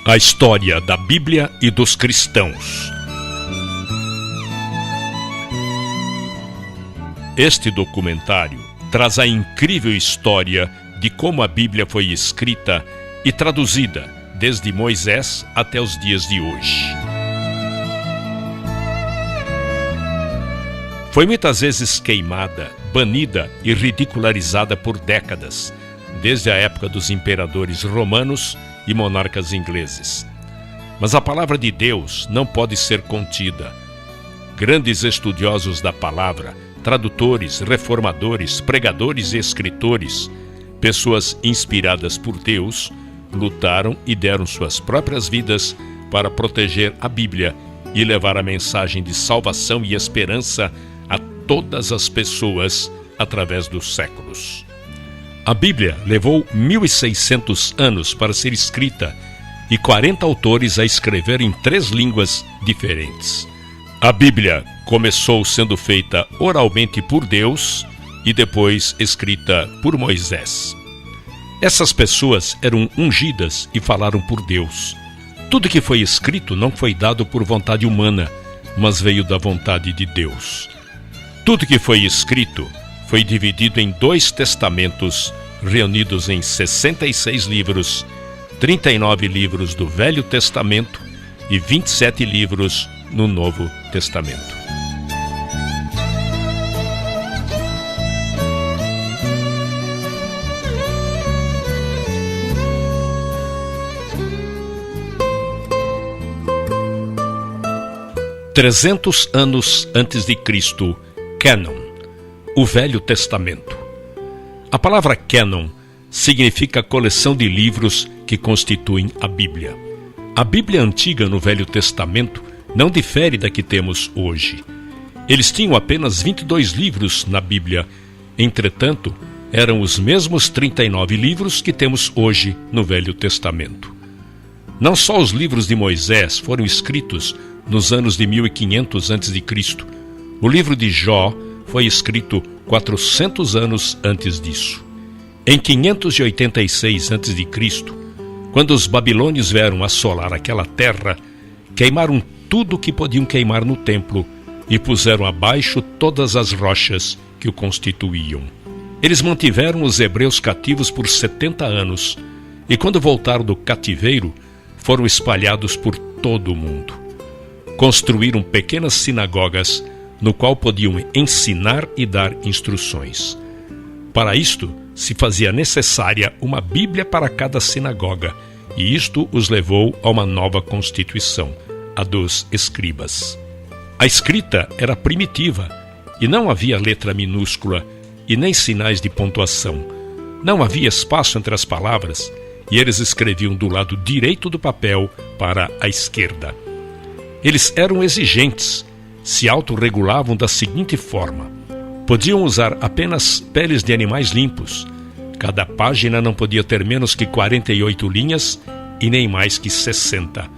A história da Bíblia e dos cristãos. Este documentário traz a incrível história de como a Bíblia foi escrita e traduzida desde Moisés até os dias de hoje. Foi muitas vezes queimada, banida e ridicularizada por décadas, desde a época dos imperadores romanos e monarcas ingleses. Mas a palavra de Deus não pode ser contida. Grandes estudiosos da palavra, tradutores, reformadores, pregadores e escritores, pessoas inspiradas por Deus, lutaram e deram suas próprias vidas para proteger a Bíblia e levar a mensagem de salvação e esperança a todas as pessoas através dos séculos. A Bíblia levou 1.600 anos para ser escrita e 40 autores a escrever em 3 línguas diferentes. A Bíblia começou sendo feita oralmente por Deus e depois escrita por Moisés. Essas pessoas eram ungidas e falaram por Deus. Tudo que foi escrito não foi dado por vontade humana, mas veio da vontade de Deus. Tudo que foi escrito foi dividido em 2 testamentos, reunidos em 66 livros, 39 livros do Velho Testamento e 27 livros no Novo Testamento. "300 anos antes de Cristo, Cânon, o Velho Testamento. A palavra cânon significa coleção de livros que constituem a Bíblia. A Bíblia antiga no Velho Testamento não difere da que temos hoje. Eles tinham apenas 22 livros na Bíblia, entretanto, eram os mesmos 39 livros que temos hoje no Velho Testamento. Não só os livros de Moisés foram escritos nos anos de 1500 a.C., o livro de Jó foi escrito 400 anos antes disso. Em 586 a.C., quando os babilônios vieram assolar aquela terra, queimaram tudo o que podiam queimar no templo e puseram abaixo todas as rochas que o constituíam. Eles mantiveram os hebreus cativos por 70 anos e quando voltaram do cativeiro, foram espalhados por todo o mundo. Construíram pequenas sinagogas no qual podiam ensinar e dar instruções. Para isto, se fazia necessária uma Bíblia para cada sinagoga, e isto os levou a uma nova constituição, a dos escribas. A escrita era primitiva, e não havia letra minúscula, e nem sinais de pontuação. Não havia espaço entre as palavras, e eles escreviam do lado direito do papel para a esquerda. Eles eram exigentes, se autorregulavam da seguinte forma: podiam usar apenas peles de animais limpos. Cada página não podia ter menos que 48 linhas e nem mais que 60.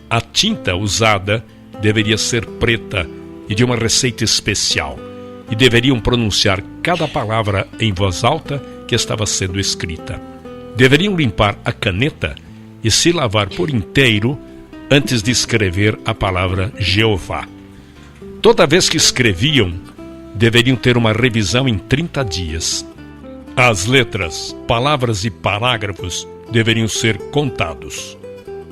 A tinta usada deveria ser preta e de uma receita especial, e deveriam pronunciar cada palavra em voz alta que estava sendo escrita. Deveriam limpar a caneta e se lavar por inteiro antes de escrever a palavra Jeová. Toda vez que escreviam, deveriam ter uma revisão em 30 dias. As letras, palavras e parágrafos deveriam ser contados.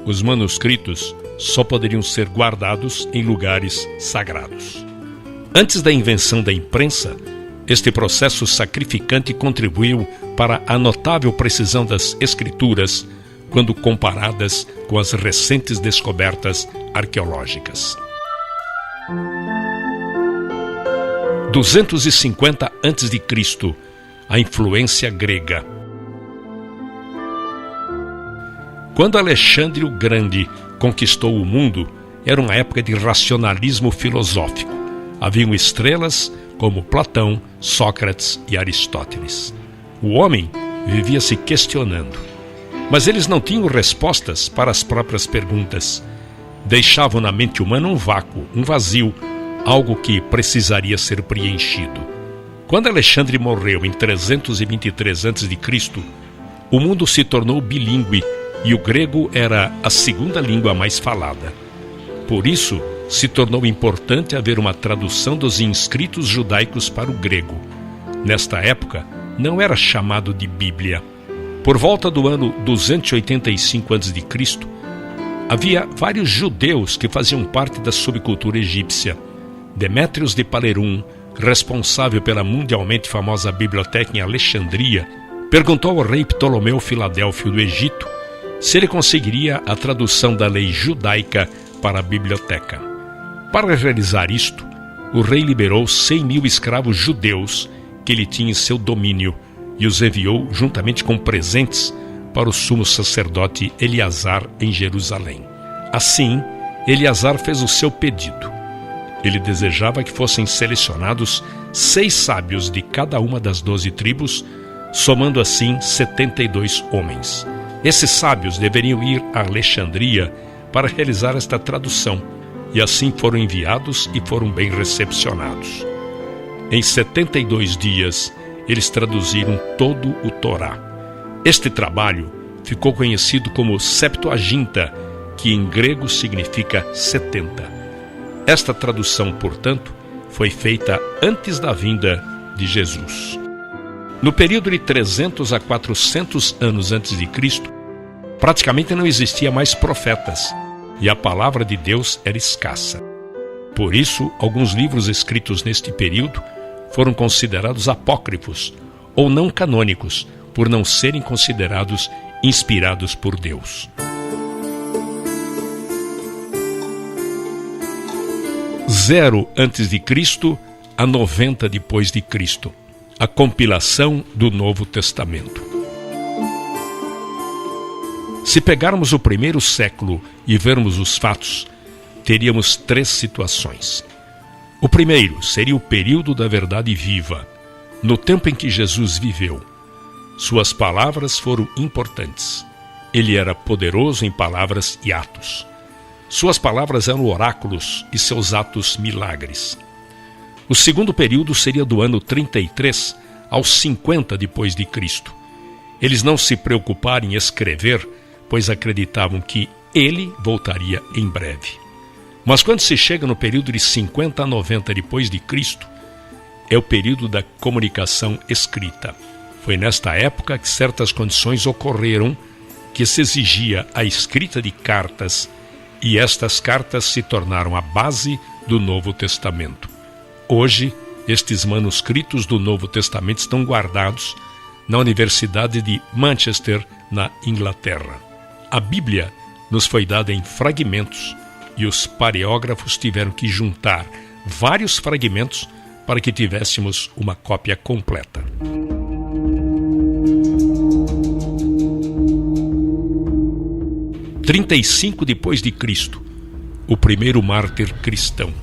Os manuscritos só poderiam ser guardados em lugares sagrados. Antes da invenção da imprensa, este processo sacrificante contribuiu para a notável precisão das escrituras quando comparadas com as recentes descobertas arqueológicas. 250 a.C., a influência grega. Quando Alexandre o Grande conquistou o mundo, era uma época de racionalismo filosófico. Haviam estrelas como Platão, Sócrates e Aristóteles. O homem vivia se questionando, mas eles não tinham respostas para as próprias perguntas. Deixavam na mente humana um vácuo, um vazio, algo que precisaria ser preenchido. Quando Alexandre morreu em 323 a.C., o mundo se tornou bilíngue e o grego era a segunda língua mais falada. Por isso, se tornou importante haver uma tradução dos inscritos judaicos para o grego. Nesta época, não era chamado de Bíblia. Por volta do ano 285 a.C., havia vários judeus que faziam parte da subcultura egípcia. Demétrios de Palerum, responsável pela mundialmente famosa biblioteca em Alexandria, perguntou ao rei Ptolomeu Filadélfio do Egito se ele conseguiria a tradução da lei judaica para a biblioteca. Para realizar isto, o rei liberou 100.000 escravos judeus que ele tinha em seu domínio e os enviou juntamente com presentes para o sumo sacerdote Eleazar em Jerusalém. Assim, Eleazar fez o seu pedido. Ele desejava que fossem selecionados 6 sábios de cada uma das 12 tribos, somando assim 72 homens. Esses sábios deveriam ir a Alexandria para realizar esta tradução, e assim foram enviados e foram bem recepcionados. Em 72 dias, eles traduziram todo o Torá. Este trabalho ficou conhecido como Septuaginta, que em grego significa 70. Esta tradução, portanto, foi feita antes da vinda de Jesus. No período de 300 a 400 anos antes de Cristo, praticamente não existia mais profetas, e a palavra de Deus era escassa. Por isso, alguns livros escritos neste período foram considerados apócrifos ou não canônicos, por não serem considerados inspirados por Deus. 0 antes de Cristo a 90 depois de Cristo. A compilação do Novo Testamento. Se pegarmos o primeiro século e vermos os fatos, teríamos 3 situações. O primeiro seria o período da verdade viva, no tempo em que Jesus viveu. Suas palavras foram importantes. Ele era poderoso em palavras e atos. Suas palavras eram oráculos e seus atos milagres. O segundo período seria do ano 33 aos 50 depois de Cristo. Eles não se preocuparam em escrever, pois acreditavam que ele voltaria em breve. Mas quando se chega no período de 50 a 90 depois de Cristo, é o período da comunicação escrita. Foi nesta época que certas condições ocorreram que se exigia a escrita de cartas, e estas cartas se tornaram a base do Novo Testamento. Hoje, estes manuscritos do Novo Testamento estão guardados na Universidade de Manchester, na Inglaterra. A Bíblia nos foi dada em fragmentos e os paleógrafos tiveram que juntar vários fragmentos para que tivéssemos uma cópia completa. Em 35 depois de Cristo, o primeiro mártir cristão.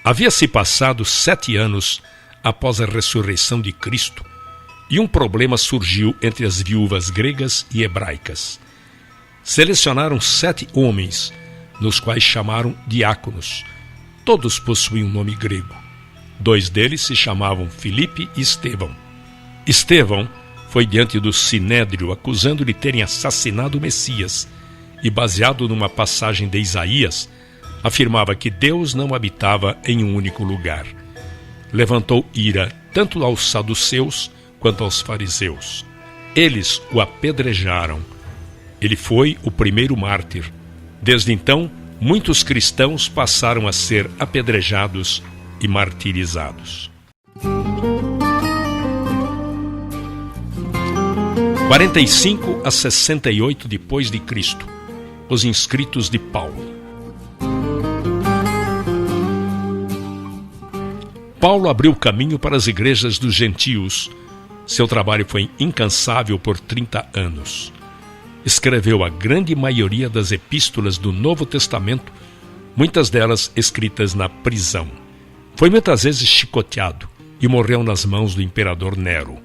Havia-se passado 7 anos após a ressurreição de Cristo e um problema surgiu entre as viúvas gregas e hebraicas. Selecionaram 7 homens, nos quais chamaram diáconos. Todos possuíam um nome grego. 2 deles se chamavam Filipe e Estevão. Estevão foi diante do Sinédrio acusando de terem assassinado o Messias e, baseado numa passagem de Isaías, afirmava que Deus não habitava em um único lugar. Levantou ira tanto aos saduceus quanto aos fariseus. Eles o apedrejaram. Ele foi o primeiro mártir. Desde então, muitos cristãos passaram a ser apedrejados e martirizados. 45 a 68 depois de Cristo. Os inscritos de Paulo. Paulo abriu caminho para as igrejas dos gentios. Seu trabalho foi incansável por 30 anos. Escreveu a grande maioria das epístolas do Novo Testamento, muitas delas escritas na prisão. Foi muitas vezes chicoteado e morreu nas mãos do imperador Nero.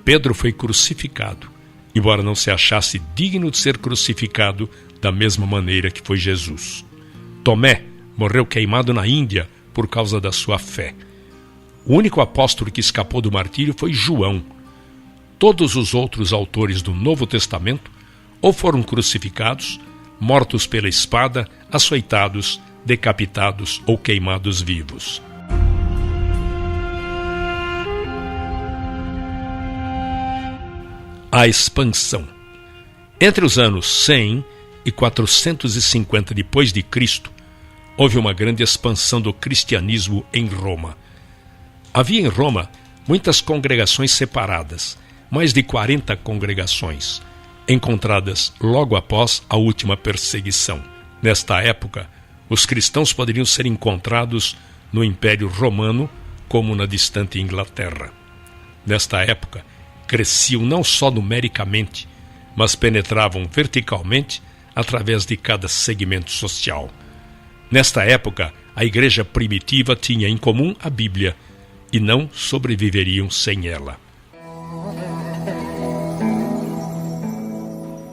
Pedro foi crucificado, embora não se achasse digno de ser crucificado da mesma maneira que foi Jesus. Tomé morreu queimado na Índia por causa da sua fé. O único apóstolo que escapou do martírio foi João. Todos os outros autores do Novo Testamento ou foram crucificados, mortos pela espada, açoitados, decapitados ou queimados vivos. A expansão. Entre os anos 100 e 450 depois de Cristo, houve uma grande expansão do cristianismo em Roma. Havia em Roma muitas congregações separadas, mais de 40 congregações, encontradas logo após a última perseguição. Nesta época, os cristãos poderiam ser encontrados no Império Romano como na distante Inglaterra. Nesta época, cresciam não só numericamente, mas penetravam verticalmente através de cada segmento social. Nesta época, a igreja primitiva tinha em comum a Bíblia e não sobreviveriam sem ela.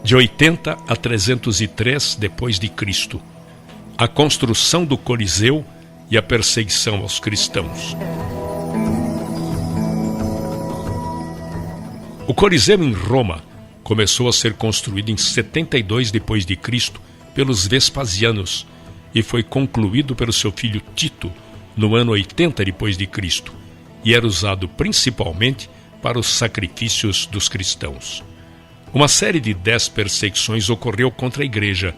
De 80 a 303 depois de Cristo, a construção do Coliseu e a perseguição aos cristãos. O Coliseu em Roma começou a ser construído em 72 depois de Cristo pelos Vespasianos e foi concluído pelo seu filho Tito no ano 80 depois de Cristo e era usado principalmente para os sacrifícios dos cristãos. Uma série de 10 perseguições ocorreu contra a igreja.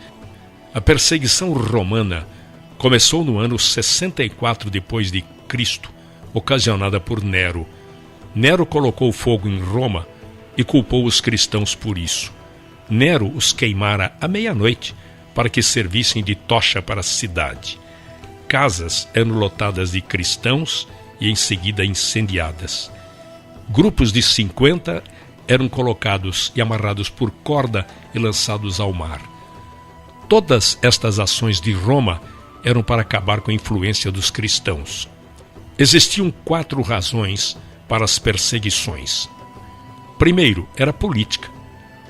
A perseguição romana começou no ano 64 depois de Cristo, ocasionada por Nero. Nero colocou fogo em Roma e culpou os cristãos por isso. Nero os queimara à meia-noite para que servissem de tocha para a cidade. Casas eram lotadas de cristãos e em seguida incendiadas. Grupos de 50 eram colocados e amarrados por corda e lançados ao mar. Todas estas ações de Roma eram para acabar com a influência dos cristãos. Existiam 4 razões para as perseguições. Primeiro, era política.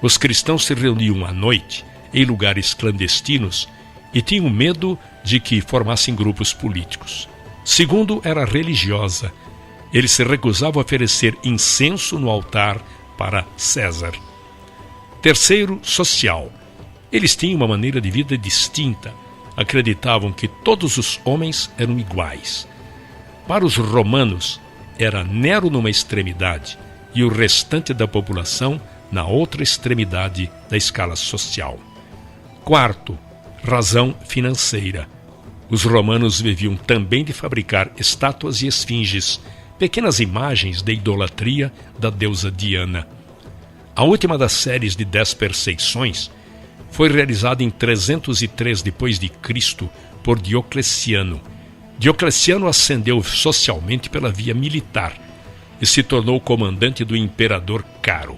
Os cristãos se reuniam à noite em lugares clandestinos e tinham medo de que formassem grupos políticos. Segundo, era religiosa. Eles se recusavam a oferecer incenso no altar para César. Terceiro, social. Eles tinham uma maneira de vida distinta. Acreditavam que todos os homens eram iguais. Para os romanos, era Nero numa extremidade e o restante da população na outra extremidade da escala social. Quarto, razão financeira. Os romanos viviam também de fabricar estátuas e esfinges, pequenas imagens de idolatria da deusa Diana. A última das séries de 10 perseguições foi realizada em 303 depois de Cristo por Diocleciano. Diocleciano ascendeu socialmente pela via militar e se tornou comandante do imperador Caro.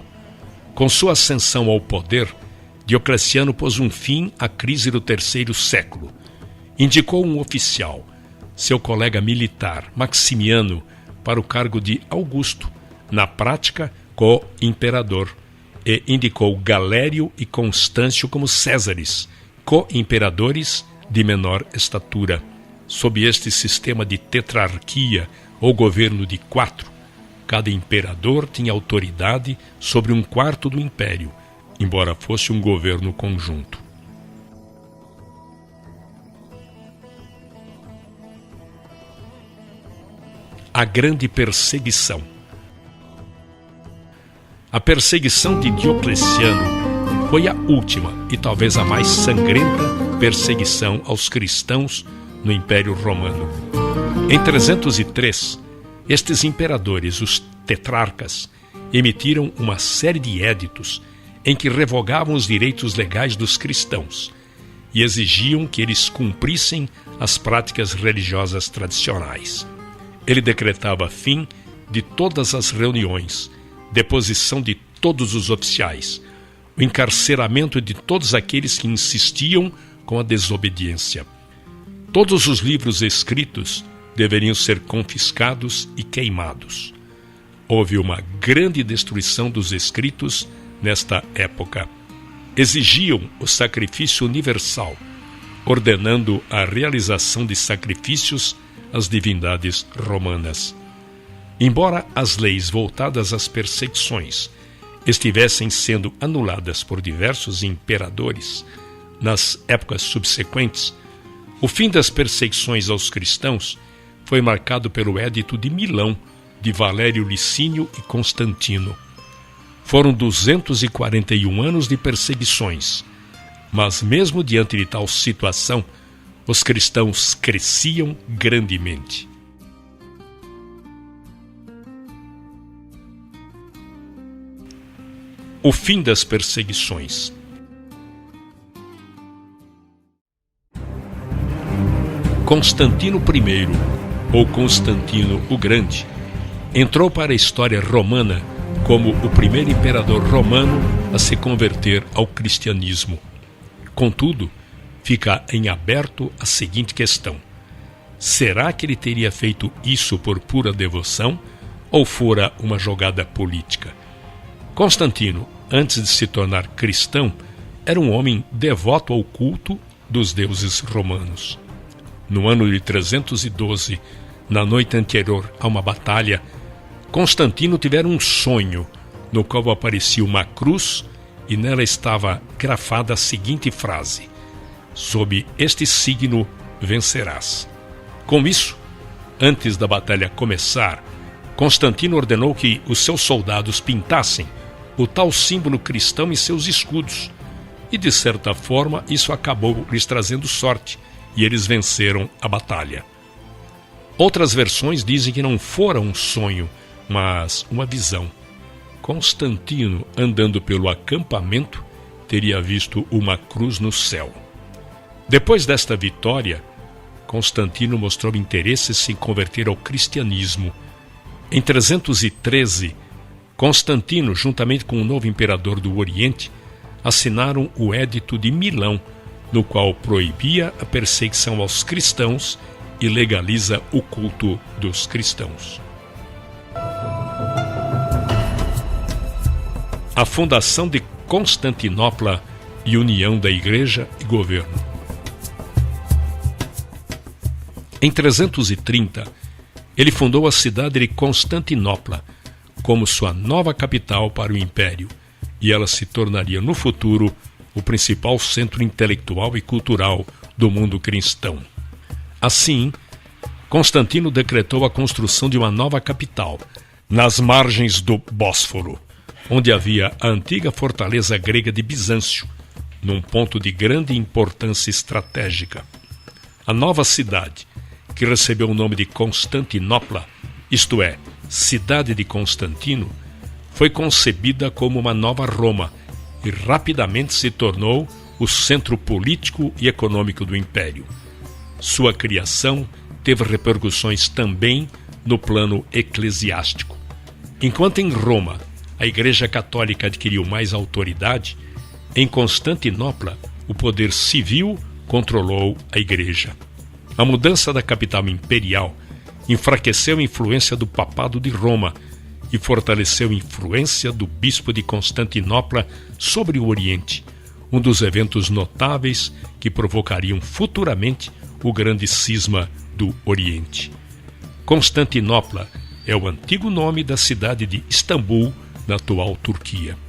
Com sua ascensão ao poder, Diocleciano pôs um fim à crise do terceiro século. Indicou um oficial, seu colega militar, Maximiano, para o cargo de Augusto, na prática, co-imperador, e indicou Galério e Constâncio como Césares, co-imperadores de menor estatura. Sob este sistema de tetrarquia, ou governo de 4, cada imperador tinha autoridade sobre 1/4 do império, embora fosse um governo conjunto. A grande perseguição. A perseguição de Diocleciano foi a última e talvez a mais sangrenta perseguição aos cristãos no Império Romano. Em 303, estes imperadores, os tetrarcas, emitiram uma série de éditos em que revogavam os direitos legais dos cristãos e exigiam que eles cumprissem as práticas religiosas tradicionais. Ele decretava fim de todas as reuniões, deposição de todos os oficiais, o encarceramento de todos aqueles que insistiam com a desobediência. Todos os livros escritos deveriam ser confiscados e queimados. Houve uma grande destruição dos escritos nesta época. Exigiam o sacrifício universal, ordenando a realização de sacrifícios às divindades romanas. Embora as leis voltadas às perseguições estivessem sendo anuladas por diversos imperadores nas épocas subsequentes, o fim das perseguições aos cristãos foi marcado pelo Édito de Milão de Valério Licínio e Constantino. Foram 241 anos de perseguições, mas mesmo diante de tal situação, os cristãos cresciam grandemente. O fim das perseguições. Constantino I, ou Constantino o Grande, entrou para a história romana como o primeiro imperador romano a se converter ao cristianismo. Contudo, fica em aberto a seguinte questão: será que ele teria feito isso por pura devoção ou fora uma jogada política? Constantino, antes de se tornar cristão, era um homem devoto ao culto dos deuses romanos. No ano de 312, na noite anterior a uma batalha, Constantino tivera um sonho no qual aparecia uma cruz e nela estava grafada a seguinte frase: sob este signo vencerás. Com isso, antes da batalha começar, Constantino ordenou que os seus soldados pintassem o tal símbolo cristão em seus escudos, e de certa forma isso acabou lhes trazendo sorte, e eles venceram a batalha. Outras versões dizem que não fora um sonho, mas uma visão. Constantino, andando pelo acampamento, teria visto uma cruz no céu. Depois desta vitória, Constantino mostrou interesse em se converter ao cristianismo. Em 313, Constantino, juntamente com o novo imperador do Oriente, assinaram o Édito de Milão, no qual proibia a perseguição aos cristãos e legaliza o culto dos cristãos. A fundação de Constantinopla e união da Igreja e governo. Em 330, ele fundou a cidade de Constantinopla como sua nova capital para o Império, e ela se tornaria no futuro o principal centro intelectual e cultural do mundo cristão. Assim, Constantino decretou a construção de uma nova capital, nas margens do Bósforo, onde havia a antiga fortaleza grega de Bizâncio, num ponto de grande importância estratégica. A nova cidade, que recebeu o nome de Constantinopla, isto é, Cidade de Constantino, foi concebida como uma nova Roma e rapidamente se tornou o centro político e econômico do Império. Sua criação teve repercussões também no plano eclesiástico. Enquanto em Roma a Igreja Católica adquiriu mais autoridade, em Constantinopla o poder civil controlou a Igreja. A mudança da capital imperial enfraqueceu a influência do Papado de Roma e fortaleceu a influência do Bispo de Constantinopla sobre o Oriente, um dos eventos notáveis que provocariam futuramente o grande cisma do Oriente. Constantinopla é o antigo nome da cidade de Istambul, na atual Turquia. –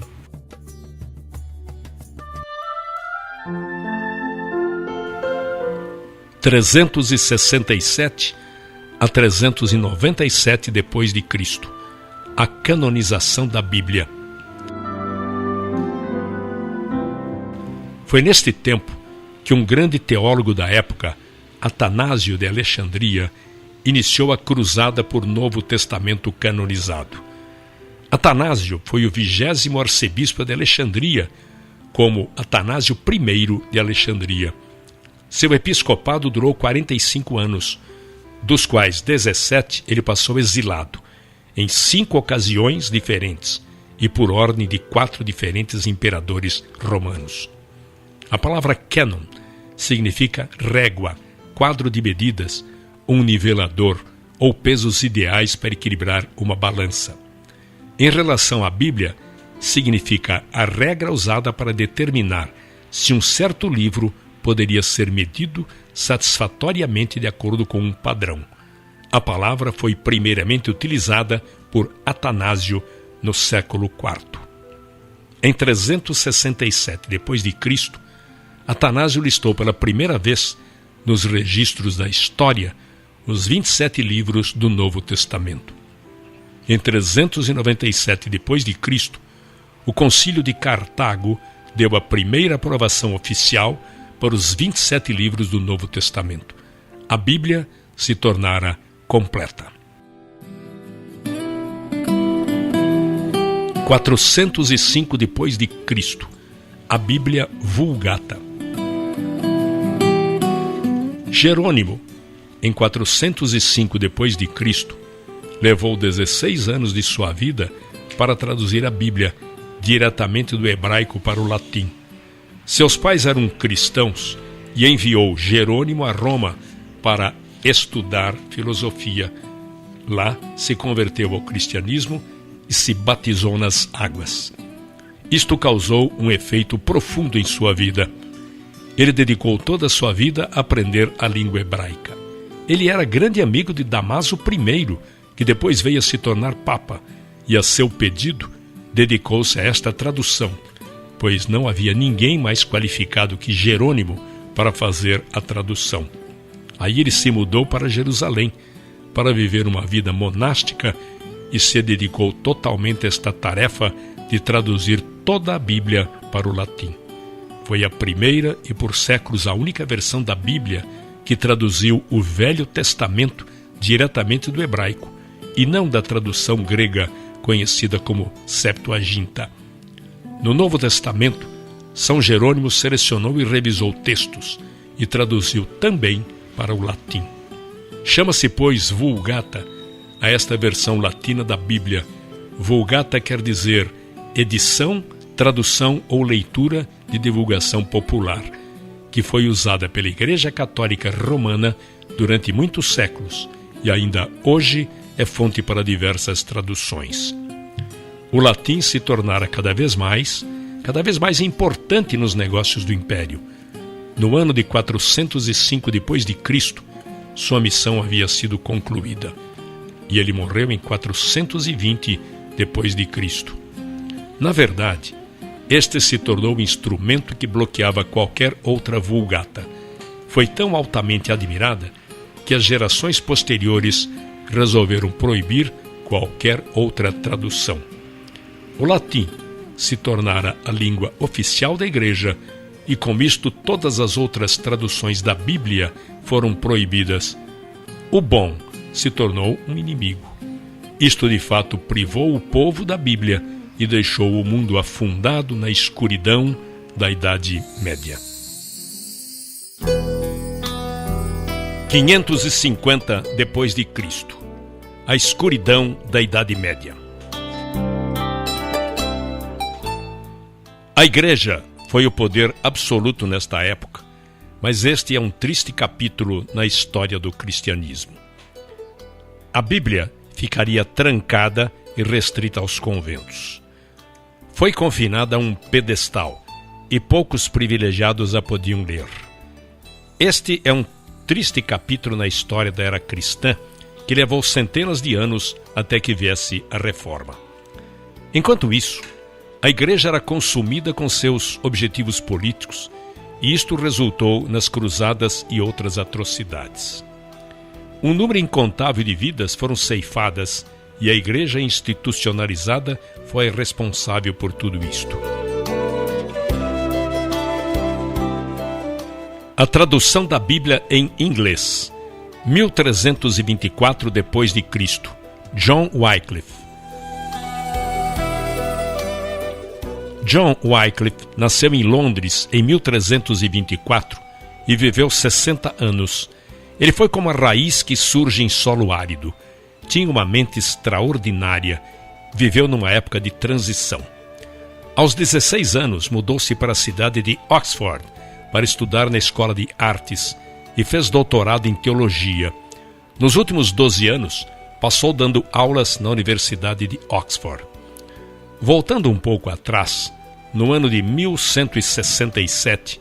367 a 397 depois de Cristo, a canonização da Bíblia. Foi neste tempo que um grande teólogo da época, Atanásio de Alexandria, iniciou a cruzada por Novo Testamento canonizado. Atanásio foi o 20º arcebispo de Alexandria, como Atanásio I de Alexandria. Seu episcopado durou 45 anos, dos quais 17 ele passou exilado, em 5 ocasiões diferentes e por ordem de 4 diferentes imperadores romanos. A palavra cânon significa régua, quadro de medidas, um nivelador ou pesos ideais para equilibrar uma balança. Em relação à Bíblia, significa a regra usada para determinar se um certo livro poderia ser medido satisfatoriamente de acordo com um padrão. A palavra foi primeiramente utilizada por Atanásio no século IV. Em 367 d.C., Atanásio listou pela primeira vez nos registros da história os 27 livros do Novo Testamento. Em 397 d.C., o Concílio de Cartago deu a primeira aprovação oficial para os 27 livros do Novo Testamento. A Bíblia se tornara completa. 405 d.C., a Bíblia Vulgata. Jerônimo, em 405 d.C., levou 16 anos de sua vida para traduzir a Bíblia diretamente do hebraico para o latim. Seus pais eram cristãos e enviou Jerônimo a Roma para estudar filosofia. Lá se converteu ao cristianismo e se batizou nas águas. Isto causou um efeito profundo em sua vida. Ele dedicou toda a sua vida a aprender a língua hebraica. Ele era grande amigo de Damaso I, que depois veio a se tornar papa, e a seu pedido dedicou-se a esta tradução, pois não havia ninguém mais qualificado que Jerônimo para fazer a tradução. Aí ele se mudou para Jerusalém para viver uma vida monástica e se dedicou totalmente a esta tarefa de traduzir toda a Bíblia para o latim. Foi a primeira e por séculos a única versão da Bíblia que traduziu o Velho Testamento diretamente do hebraico e não da tradução grega conhecida como Septuaginta. No Novo Testamento, São Jerônimo selecionou e revisou textos e traduziu também para o latim. Chama-se, pois, Vulgata a esta versão latina da Bíblia. Vulgata quer dizer edição, tradução ou leitura de divulgação popular, que foi usada pela Igreja Católica Romana durante muitos séculos e ainda hoje é fonte para diversas traduções. O latim se tornara cada vez mais importante nos negócios do Império. No ano de 405 d.C., sua missão havia sido concluída e ele morreu em 420 d.C. Na verdade, este se tornou um instrumento que bloqueava qualquer outra vulgata. Foi tão altamente admirada que as gerações posteriores resolveram proibir qualquer outra tradução. O latim se tornara a língua oficial da Igreja e com isto todas as outras traduções da Bíblia foram proibidas. O bom se tornou um inimigo. Isto de fato privou o povo da Bíblia e deixou o mundo afundado na escuridão da Idade Média. 550 d.C., a escuridão da Idade Média. A Igreja foi o poder absoluto nesta época, mas este é um triste capítulo na história do cristianismo. A Bíblia ficaria trancada e restrita aos conventos. Foi confinada a um pedestal e poucos privilegiados a podiam ler. Este é um triste capítulo na história da era cristã que levou centenas de anos até que viesse a Reforma. Enquanto isso, a Igreja era consumida com seus objetivos políticos e isto resultou nas cruzadas e outras atrocidades. Um número incontável de vidas foram ceifadas e a Igreja institucionalizada foi responsável por tudo isto. A tradução da Bíblia em inglês, 1324 d.C., John Wycliffe. John Wycliffe nasceu em Londres em 1324 e viveu 60 anos. Ele foi como a raiz que surge em solo árido. Tinha uma mente extraordinária. Viveu numa época de transição. Aos 16 anos, mudou-se para a cidade de Oxford para estudar na Escola de Artes e fez doutorado em teologia. Nos últimos 12 anos, passou dando aulas na Universidade de Oxford. Voltando um pouco atrás, no ano de 1167,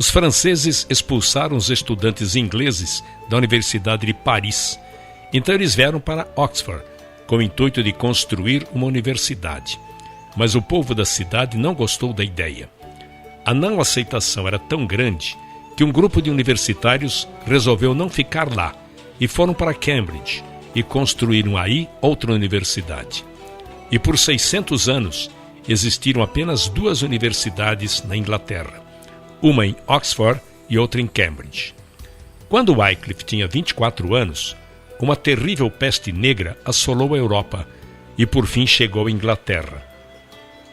os franceses expulsaram os estudantes ingleses da Universidade de Paris. Então eles vieram para Oxford, com o intuito de construir uma universidade. mas o povo da cidade não gostou da ideia. A não aceitação era tão grande que um grupo de universitários resolveu não ficar lá e foram para Cambridge e construíram aí outra universidade. E por 600 anos existiram apenas 2 universidades na Inglaterra, uma em Oxford e outra em Cambridge. Quando Wycliffe tinha 24 anos, uma terrível peste negra assolou a Europa e por fim chegou à Inglaterra.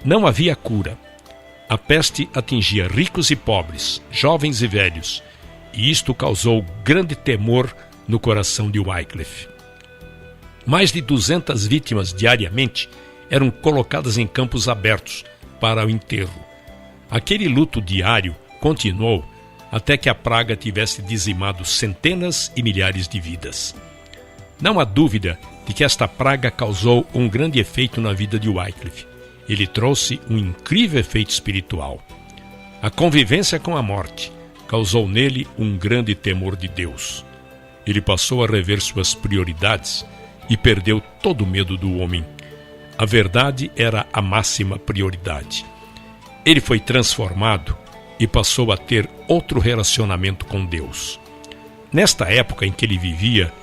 Não havia cura. A peste atingia ricos e pobres, jovens e velhos, e isto causou grande temor no coração de Wycliffe. Mais de 200 vítimas diariamente eram colocadas em campos abertos para o enterro. Aquele luto diário continuou até que a praga tivesse dizimado centenas e milhares de vidas. Não há dúvida de que esta praga causou um grande efeito na vida de Wycliffe. Ele trouxe um incrível efeito espiritual. A convivência com a morte causou nele um grande temor de Deus. Ele passou a rever suas prioridades e perdeu todo o medo do homem. A verdade era a máxima prioridade. Ele foi transformado e passou a ter outro relacionamento com Deus. Nesta época em que ele vivia,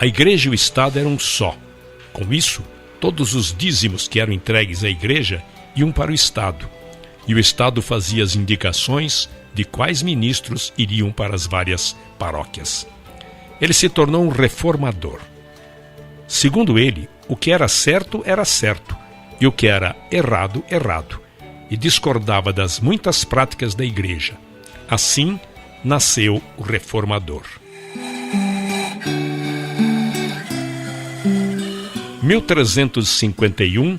a igreja e o Estado eram um só. Com isso, todos os dízimos que eram entregues à igreja iam para o Estado, e o Estado fazia as indicações de quais ministros iriam para as várias paróquias. Ele se tornou um reformador. Segundo ele, o que era certo, e o que era errado, errado, e discordava das muitas práticas da igreja. Assim, nasceu o reformador. 1351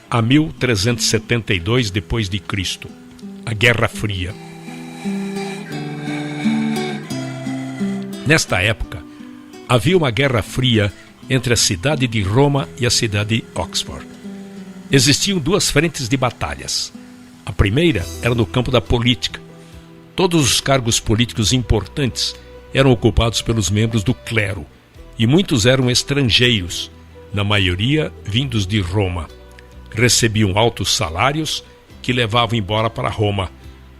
a 1372 depois de Cristo, a Guerra Fria. Nesta época, havia uma guerra fria entre a cidade de Roma e a cidade de Oxford. Existiam 2 frentes de batalhas. A primeira era no campo da política. Todos os cargos políticos importantes eram ocupados pelos membros do clero, e muitos eram estrangeiros, na maioria vindos de Roma. Recebiam altos salários que levavam embora para Roma.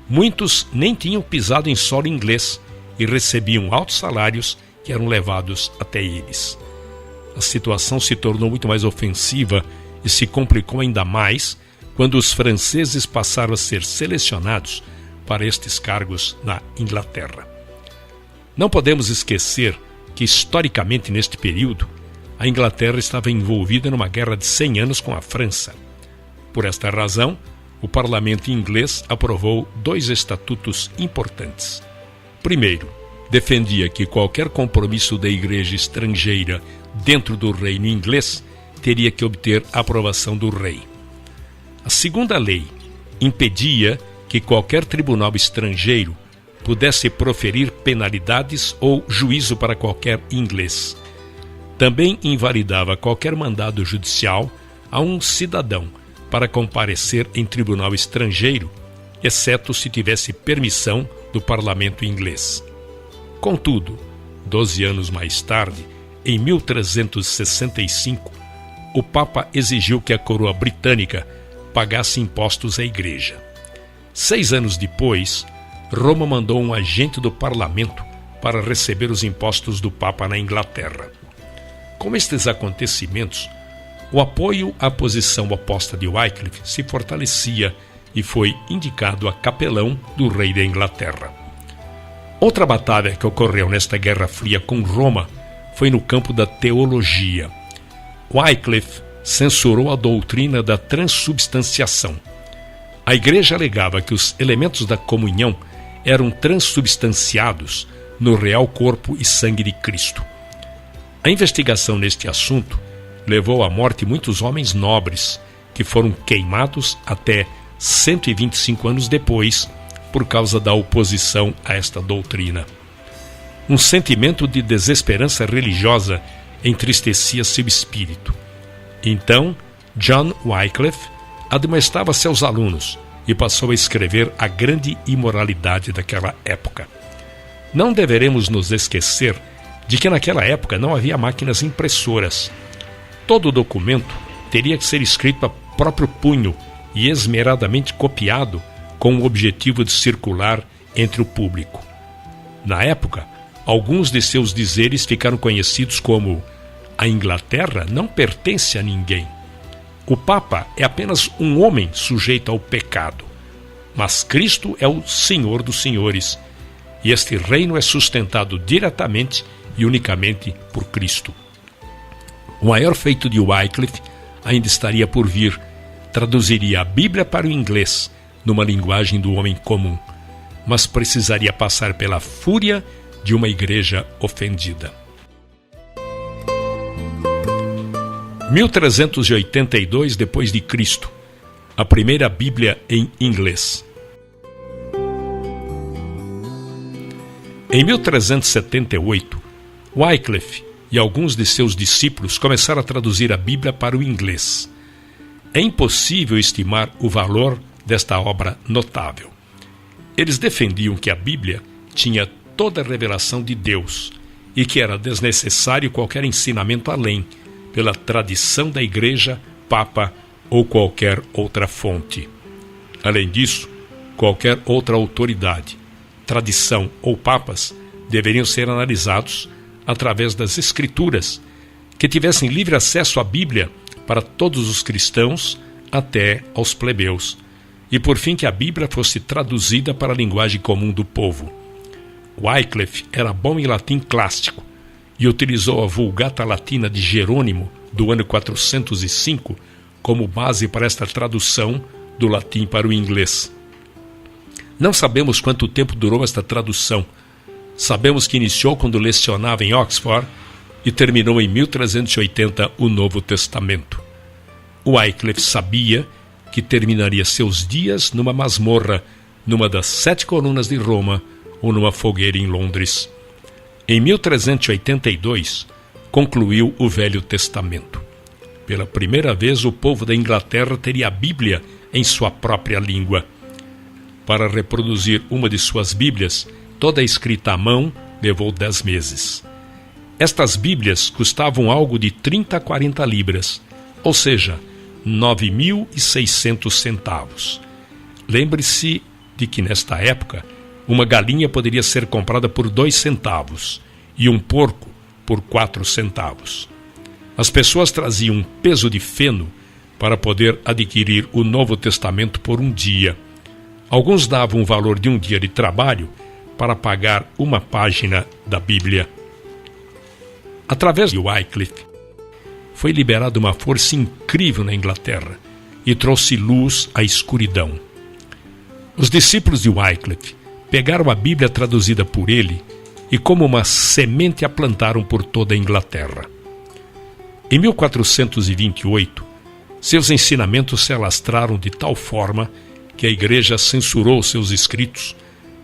Muitos nem tinham pisado em solo inglês e recebiam altos salários que eram levados até eles. A situação se tornou muito mais ofensiva e se complicou ainda mais quando os franceses passaram a ser selecionados para estes cargos na Inglaterra. Não podemos esquecer que, historicamente, neste período, a Inglaterra estava envolvida numa guerra de 100 anos com a França. Por esta razão, o parlamento inglês aprovou 2 estatutos importantes. Primeiro, defendia que qualquer compromisso da igreja estrangeira dentro do reino inglês teria que obter a aprovação do rei. A segunda lei impedia que qualquer tribunal estrangeiro pudesse proferir penalidades ou juízo para qualquer inglês. Também invalidava qualquer mandado judicial a um cidadão para comparecer em tribunal estrangeiro, exceto se tivesse permissão do parlamento inglês. Contudo, 12 anos mais tarde, em 1365, o Papa exigiu que a coroa britânica pagasse impostos à igreja. 6 anos depois, Roma mandou um agente do parlamento para receber os impostos do Papa na Inglaterra. Com estes acontecimentos, o apoio à posição oposta de Wycliffe se fortalecia e foi indicado a capelão do rei da Inglaterra. Outra batalha que ocorreu nesta Guerra Fria com Roma foi no campo da teologia. Wycliffe censurou a doutrina da transubstanciação. A igreja alegava que os elementos da comunhão eram transubstanciados no real corpo e sangue de Cristo. A investigação neste assunto levou à morte muitos homens nobres, que foram queimados até 125 anos depois, por causa da oposição a esta doutrina. Um sentimento de desesperança religiosa entristecia seu espírito. Então, John Wycliffe admoestava seus alunos e passou a escrever a grande imoralidade daquela época. Não deveremos nos esquecer de que naquela época não havia máquinas impressoras. Todo documento teria que ser escrito a próprio punho e esmeradamente copiado com o objetivo de circular entre o público. Na época, alguns de seus dizeres ficaram conhecidos como: a Inglaterra não pertence a ninguém. O Papa é apenas um homem sujeito ao pecado. Mas Cristo é o Senhor dos senhores, e este reino é sustentado diretamente e unicamente por Cristo. O maior feito de Wycliffe ainda estaria por vir. Traduziria a Bíblia para o inglês, numa linguagem do homem comum, mas precisaria passar pela fúria de uma igreja ofendida. 1382 depois de Cristo, a primeira Bíblia em inglês. Em 1378, Wycliffe e alguns de seus discípulos começaram a traduzir a Bíblia para o inglês. É impossível estimar o valor desta obra notável. Eles defendiam que a Bíblia tinha toda a revelação de Deus e que era desnecessário qualquer ensinamento além, pela tradição da Igreja, Papa ou qualquer outra fonte. Além disso, qualquer outra autoridade, tradição ou papas deveriam ser analisados através das Escrituras, que tivessem livre acesso à Bíblia para todos os cristãos até aos plebeus, e por fim que a Bíblia fosse traduzida para a linguagem comum do povo. Wycliffe era bom em latim clássico e utilizou a Vulgata Latina de Jerônimo do ano 405 como base para esta tradução do latim para o inglês. Não sabemos quanto tempo durou esta tradução. Sabemos que iniciou quando lecionava em Oxford e terminou em 1380 o Novo Testamento. Wycliffe sabia que terminaria seus dias numa masmorra, numa das 7 colunas de Roma ou numa fogueira em Londres. Em 1382, concluiu o Velho Testamento. Pela primeira vez, o povo da Inglaterra teria a Bíblia em sua própria língua. Para reproduzir uma de suas Bíblias, toda escrita à mão, levou 10 meses. Estas Bíblias custavam algo de 30 a 40 libras, ou seja, 9.600 centavos. Lembre-se de que, nesta época, uma galinha poderia ser comprada por 2 centavos e um porco por 4 centavos. As pessoas traziam um peso de feno para poder adquirir o Novo Testamento por um dia. Alguns davam o valor de um dia de trabalho para pagar uma página da Bíblia. Através de Wycliffe, foi liberada uma força incrível na Inglaterra e trouxe luz à escuridão. Os discípulos de Wycliffe pegaram a Bíblia traduzida por ele e como uma semente a plantaram por toda a Inglaterra. Em 1428, seus ensinamentos se alastraram de tal forma que a Igreja censurou seus escritos,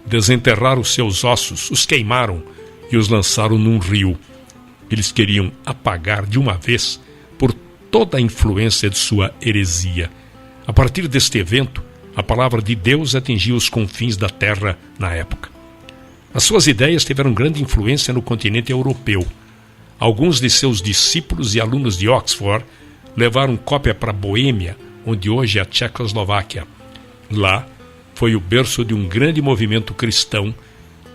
desenterraram seus ossos, os queimaram e os lançaram num rio. Eles queriam apagar de uma vez por toda a influência de sua heresia. A partir deste evento, a palavra de Deus atingiu os confins da terra na época. As suas ideias tiveram grande influência no continente europeu. Alguns de seus discípulos e alunos de Oxford levaram cópia para Boêmia, onde hoje é a Tchecoslováquia. Lá foi o berço de um grande movimento cristão,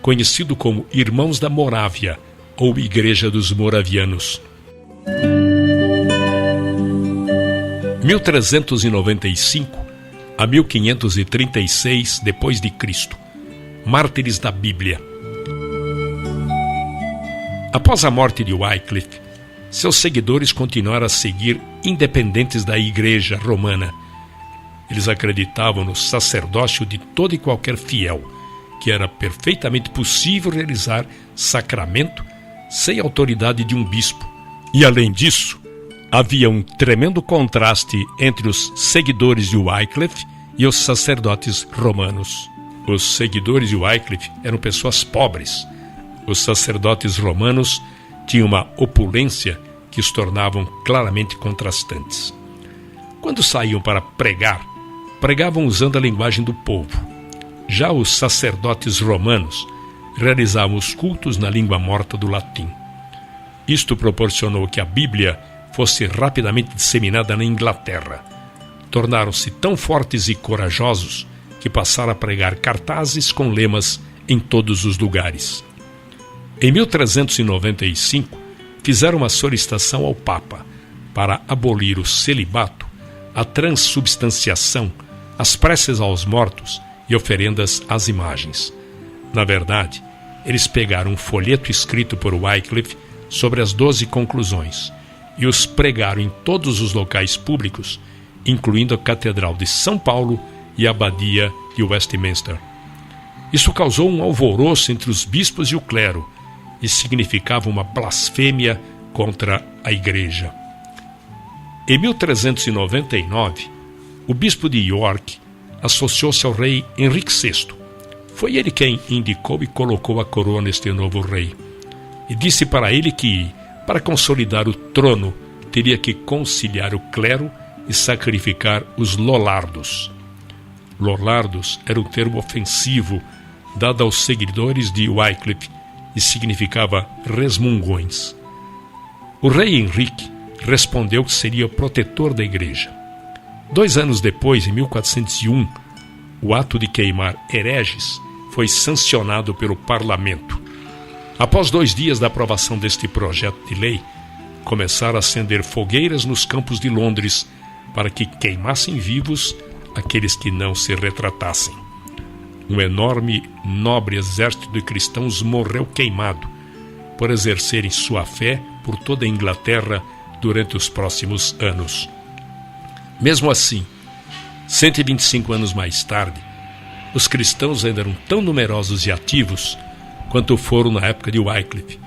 conhecido como Irmãos da Morávia, ou Igreja dos Moravianos. 1395 a 1536 depois de Cristo. Mártires da Bíblia. Após a morte de Wycliffe, seus seguidores continuaram a seguir independentes da Igreja Romana. Eles acreditavam no sacerdócio de todo e qualquer fiel, que era perfeitamente possível realizar sacramento sem autoridade de um bispo. E além disso, havia um tremendo contraste entre os seguidores de Wycliffe e os sacerdotes romanos. Os seguidores de Wycliffe eram pessoas pobres. Os sacerdotes romanos tinham uma opulência que os tornavam claramente contrastantes. Quando saíam para pregar, pregavam usando a linguagem do povo. Já os sacerdotes romanos realizavam os cultos na língua morta do latim. Isto proporcionou que a Bíblia fosse rapidamente disseminada na Inglaterra. tornaram-se tão fortes e corajosos que passaram a pregar cartazes com lemas em todos os lugares. Em 1395, fizeram uma solicitação ao Papa para abolir o celibato, a transubstanciação, as preces aos mortos e oferendas às imagens. Na verdade, eles pegaram um folheto escrito por Wycliffe sobre as 12 conclusões e os pregaram em todos os locais públicos, incluindo a Catedral de São Paulo e a Abadia de Westminster. Isso causou um alvoroço entre os bispos e o clero e significava uma blasfêmia contra a Igreja. Em 1399, o bispo de York associou-se ao rei Henrique VI. Foi ele quem indicou e colocou a coroa neste novo rei. E disse para ele que, para consolidar o trono, teria que conciliar o clero e sacrificar os lollardos. Lollardos era um termo ofensivo dado aos seguidores de Wycliffe e significava resmungões. O rei Henrique respondeu que seria o protetor da igreja. 2 anos depois, em 1401, o ato de queimar hereges foi sancionado pelo parlamento. Após 2 dias da aprovação deste projeto de lei, começaram a acender fogueiras nos campos de Londres para que queimassem vivos aqueles que não se retratassem. Um enorme, nobre exército de cristãos morreu queimado por exercerem sua fé por toda a Inglaterra durante os próximos anos. Mesmo assim, 125 anos mais tarde, os cristãos ainda eram tão numerosos e ativos quanto foram na época de Wycliffe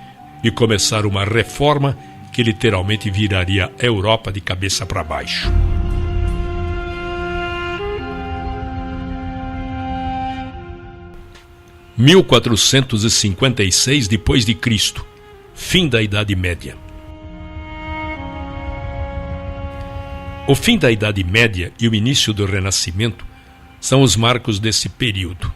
e começaram uma reforma que literalmente viraria a Europa de cabeça para baixo. Em 1456 depois de Cristo, fim da Idade Média. O fim da Idade Média e o início do Renascimento são os marcos desse período.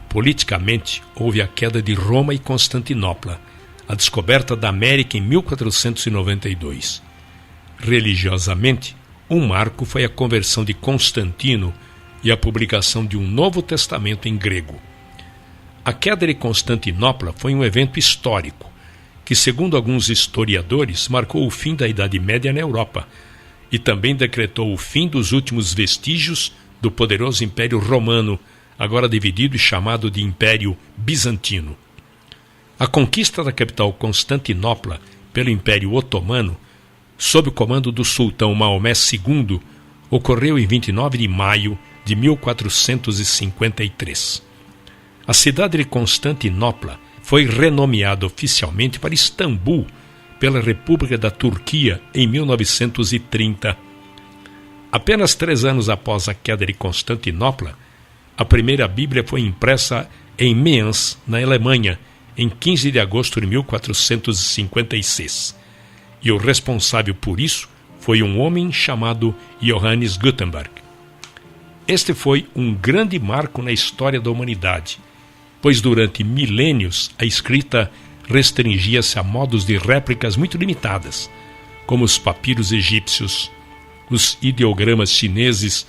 Politicamente, houve a queda de Roma e Constantinopla, a descoberta da América em 1492. Religiosamente, um marco foi a conversão de Constantino e a publicação de um Novo Testamento em grego. A queda de Constantinopla foi um evento histórico que, segundo alguns historiadores, marcou o fim da Idade Média na Europa e também decretou o fim dos últimos vestígios do poderoso Império Romano, agora dividido e chamado de Império Bizantino. A conquista da capital Constantinopla pelo Império Otomano, sob o comando do sultão Maomé II, ocorreu em 29 de maio de 1453. A cidade de Constantinopla foi renomeada oficialmente para Istambul pela República da Turquia em 1930. Apenas 3 anos após a queda de Constantinopla, a primeira Bíblia foi impressa em Mayence, na Alemanha, em 15 de agosto de 1456. E o responsável por isso foi um homem chamado Johannes Gutenberg. Este foi um grande marco na história da humanidade, pois durante milênios a escrita restringia-se a modos de réplicas muito limitadas, como os papiros egípcios, os ideogramas chineses,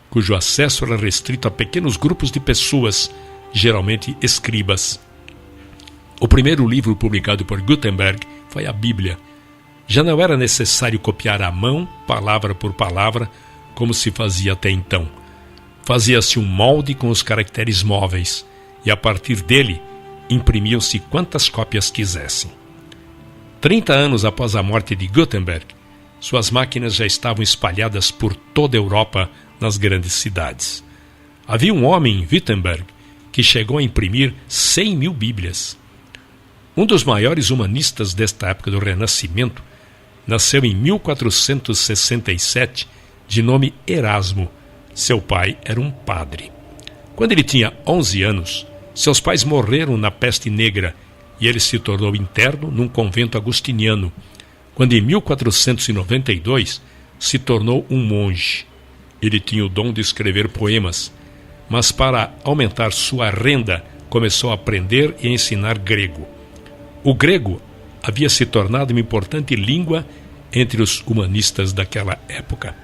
cujo acesso era restrito a pequenos grupos de pessoas, geralmente escribas. O primeiro livro publicado por Gutenberg foi a Bíblia. Já não era necessário copiar à mão, palavra por palavra, como se fazia até então. Fazia-se um molde com os caracteres móveis, e a partir dele imprimiam-se quantas cópias quisessem. 30 anos após a morte de Gutenberg, suas máquinas já estavam espalhadas por toda a Europa, nas grandes cidades. Havia um homem em Wittenberg que chegou a imprimir 100.000 Bíblias. Um dos maiores humanistas desta época do Renascimento nasceu em 1467, de nome Erasmo. Seu pai era um padre. Quando ele tinha 11 anos, seus pais morreram na peste negra e ele se tornou interno num convento agostiniano, quando em 1492 se tornou um monge. Ele tinha o dom de escrever poemas, mas para aumentar sua renda começou a aprender e a ensinar grego. O grego havia se tornado uma importante língua entre os humanistas daquela época.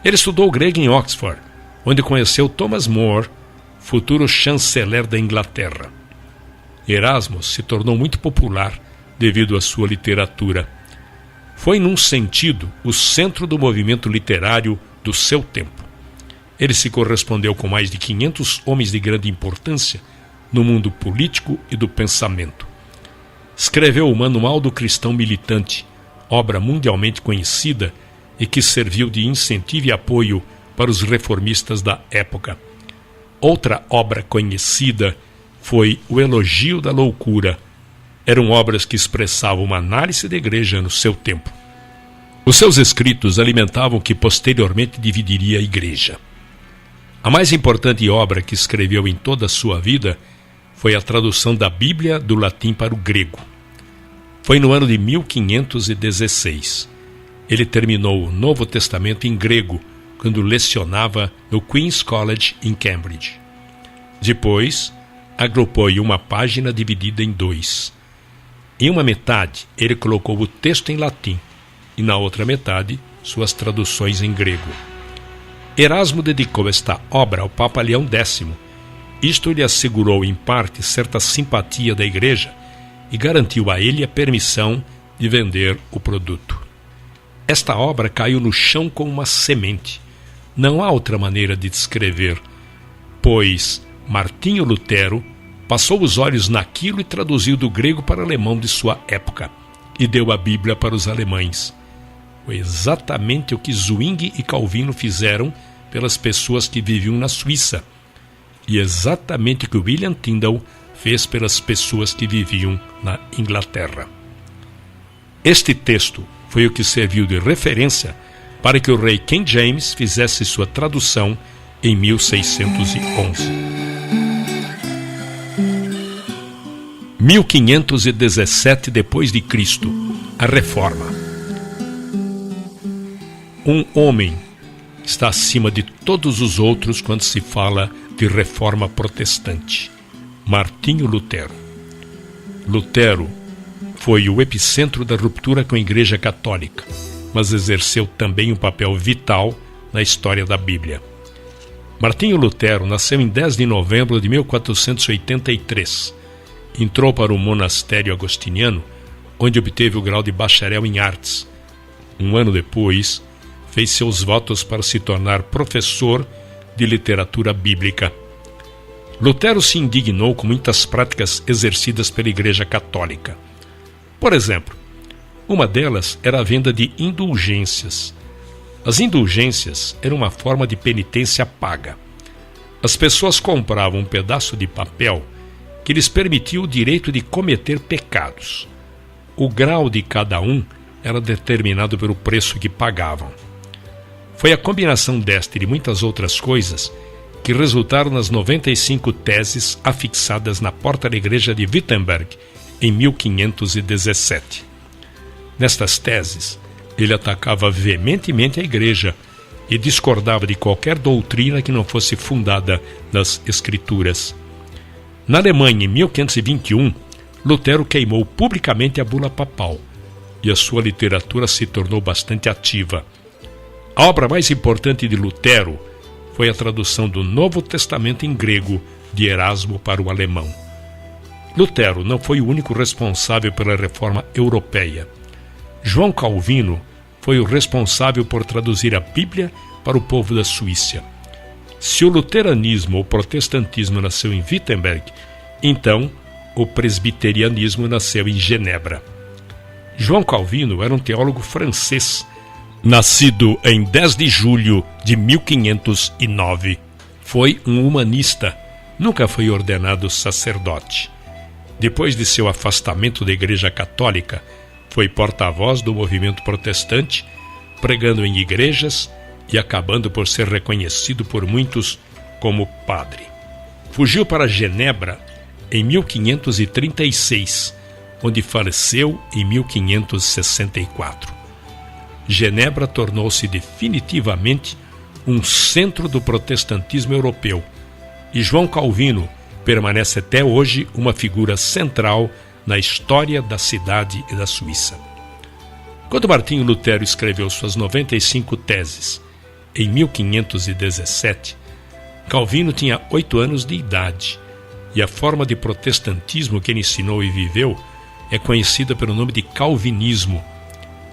Ele estudou grego em Oxford, onde conheceu Thomas More, futuro chanceler da Inglaterra. Erasmo se tornou muito popular devido à sua literatura. Foi, num sentido, o centro do movimento literário do seu tempo. Ele se correspondeu com mais de 500 homens de grande importância no mundo político e do pensamento. Escreveu o Manual do Cristão Militante, obra mundialmente conhecida e que serviu de incentivo e apoio para os reformistas da época. Outra obra conhecida foi O Elogio da Loucura. Eram obras que expressavam uma análise da igreja no seu tempo. Os seus escritos alimentavam o que posteriormente dividiria a igreja. A mais importante obra que escreveu em toda a sua vida foi a tradução da Bíblia do latim para o grego. Foi no ano de 1516. Ele terminou o Novo Testamento em grego, quando lecionava no Queen's College em Cambridge. Depois, agrupou em uma página dividida em 2. Em uma metade, ele colocou o texto em latim, e na outra metade, suas traduções em grego. Erasmo dedicou esta obra ao Papa Leão X. Isto lhe assegurou, em parte, certa simpatia da igreja e garantiu a ele a permissão de vender o produto. Esta obra caiu no chão como uma semente. Não há outra maneira de descrever, pois Martinho Lutero passou os olhos naquilo e traduziu do grego para o alemão de sua época e deu a Bíblia para os alemães. Foi exatamente o que Zwingli e Calvino fizeram pelas pessoas que viviam na Suíça e exatamente o que William Tyndale fez pelas pessoas que viviam na Inglaterra. Este texto foi o que serviu de referência para que o rei King James fizesse sua tradução em 1611. 1517 depois de Cristo, a Reforma. Um homem está acima de todos os outros quando se fala de reforma protestante: Martinho Lutero. Lutero foi o epicentro da ruptura com a Igreja Católica, mas exerceu também um papel vital na história da Bíblia. Martinho Lutero nasceu em 10 de novembro de 1483. Entrou para o monastério agostiniano, onde obteve o grau de bacharel em artes. Um ano depois, fez seus votos para se tornar professor de literatura bíblica. Lutero se indignou com muitas práticas exercidas pela Igreja Católica. Por exemplo, uma delas era a venda de indulgências. As indulgências eram uma forma de penitência paga. As pessoas compravam um pedaço de papel que lhes permitia o direito de cometer pecados. O grau de cada um era determinado pelo preço que pagavam. Foi a combinação desta e de muitas outras coisas que resultaram nas 95 teses afixadas na porta da igreja de Wittenberg em 1517. Nestas teses, ele atacava veementemente a igreja e discordava de qualquer doutrina que não fosse fundada nas Escrituras. Na Alemanha, em 1521, Lutero queimou publicamente a bula papal e a sua literatura se tornou bastante ativa. A obra mais importante de Lutero foi a tradução do Novo Testamento em grego de Erasmo para o alemão. Lutero não foi o único responsável pela reforma europeia. João Calvino foi o responsável por traduzir a Bíblia para o povo da Suíça. Se o luteranismo ou protestantismo nasceu em Wittenberg, então o presbiterianismo nasceu em Genebra. João Calvino era um teólogo francês, nascido em 10 de julho de 1509. Foi um humanista, nunca foi ordenado sacerdote. Depois de seu afastamento da Igreja Católica, foi porta-voz do movimento protestante, pregando em igrejas e acabando por ser reconhecido por muitos como padre. Fugiu para Genebra em 1536, onde faleceu em 1564. Genebra tornou-se definitivamente um centro do protestantismo europeu, e João Calvino permanece até hoje uma figura central na história da cidade e da Suíça. Quando Martinho Lutero escreveu suas 95 teses, em 1517, Calvino tinha 8 anos de idade e a forma de protestantismo que ele ensinou e viveu é conhecida pelo nome de calvinismo.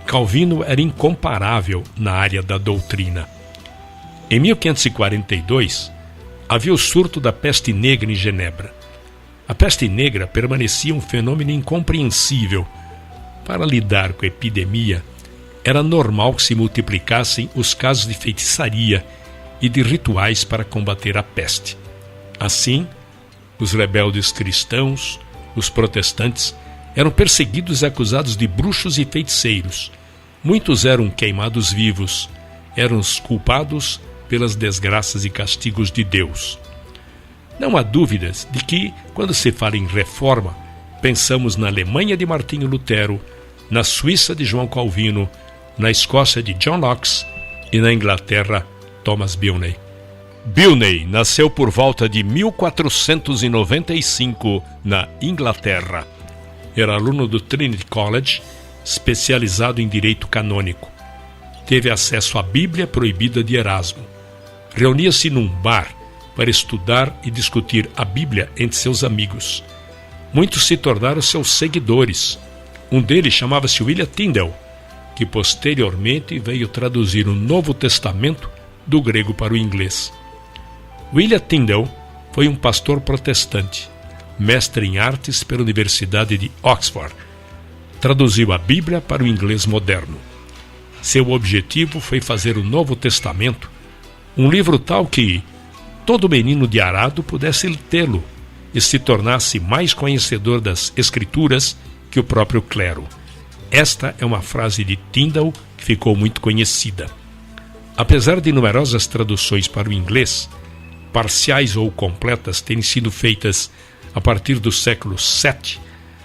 Calvino era incomparável na área da doutrina. Em 1542, havia o surto da peste negra em Genebra. A peste negra permanecia um fenômeno incompreensível. Para lidar com a epidemia, era normal que se multiplicassem os casos de feitiçaria e de rituais para combater a peste. Assim, os rebeldes cristãos, os protestantes, eram perseguidos e acusados de bruxos e feiticeiros. Muitos eram queimados vivos, eram os culpados pelas desgraças e castigos de Deus. Não há dúvidas de que, quando se fala em reforma, pensamos na Alemanha de Martinho Lutero, na Suíça de João Calvino, na Escócia de John Knox e na Inglaterra, Thomas Bilney. Bilney nasceu por volta de 1495 na Inglaterra. Era aluno do Trinity College, especializado em direito canônico. Teve acesso à Bíblia proibida de Erasmo. Reunia-se num bar para estudar e discutir a Bíblia entre seus amigos. Muitos se tornaram seus seguidores. Um deles chamava-se William Tyndale, que posteriormente veio traduzir o Novo Testamento do grego para o inglês. William Tyndale foi um pastor protestante, mestre em artes pela Universidade de Oxford. Traduziu a Bíblia para o inglês moderno. Seu objetivo foi fazer o Novo Testamento, um livro tal que todo menino de arado pudesse tê-lo e se tornasse mais conhecedor das Escrituras que o próprio clero. Esta é uma frase de Tyndale que ficou muito conhecida. Apesar de numerosas traduções para o inglês, parciais ou completas terem sido feitas a partir do século VII,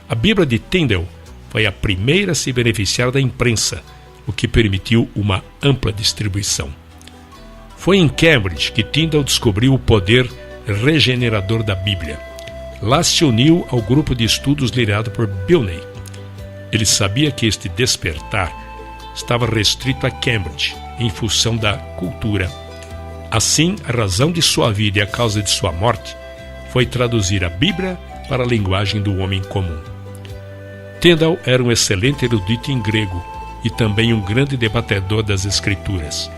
a Bíblia de Tyndale foi a primeira a se beneficiar da imprensa, o que permitiu uma ampla distribuição. Foi em Cambridge que Tyndale descobriu o poder regenerador da Bíblia. Lá se uniu ao grupo de estudos liderado por Bilney. Ele sabia que este despertar estava restrito a Cambridge, em função da cultura. Assim, a razão de sua vida e a causa de sua morte foi traduzir a Bíblia para a linguagem do homem comum. Tyndale era um excelente erudito em grego e também um grande debatedor das Escrituras.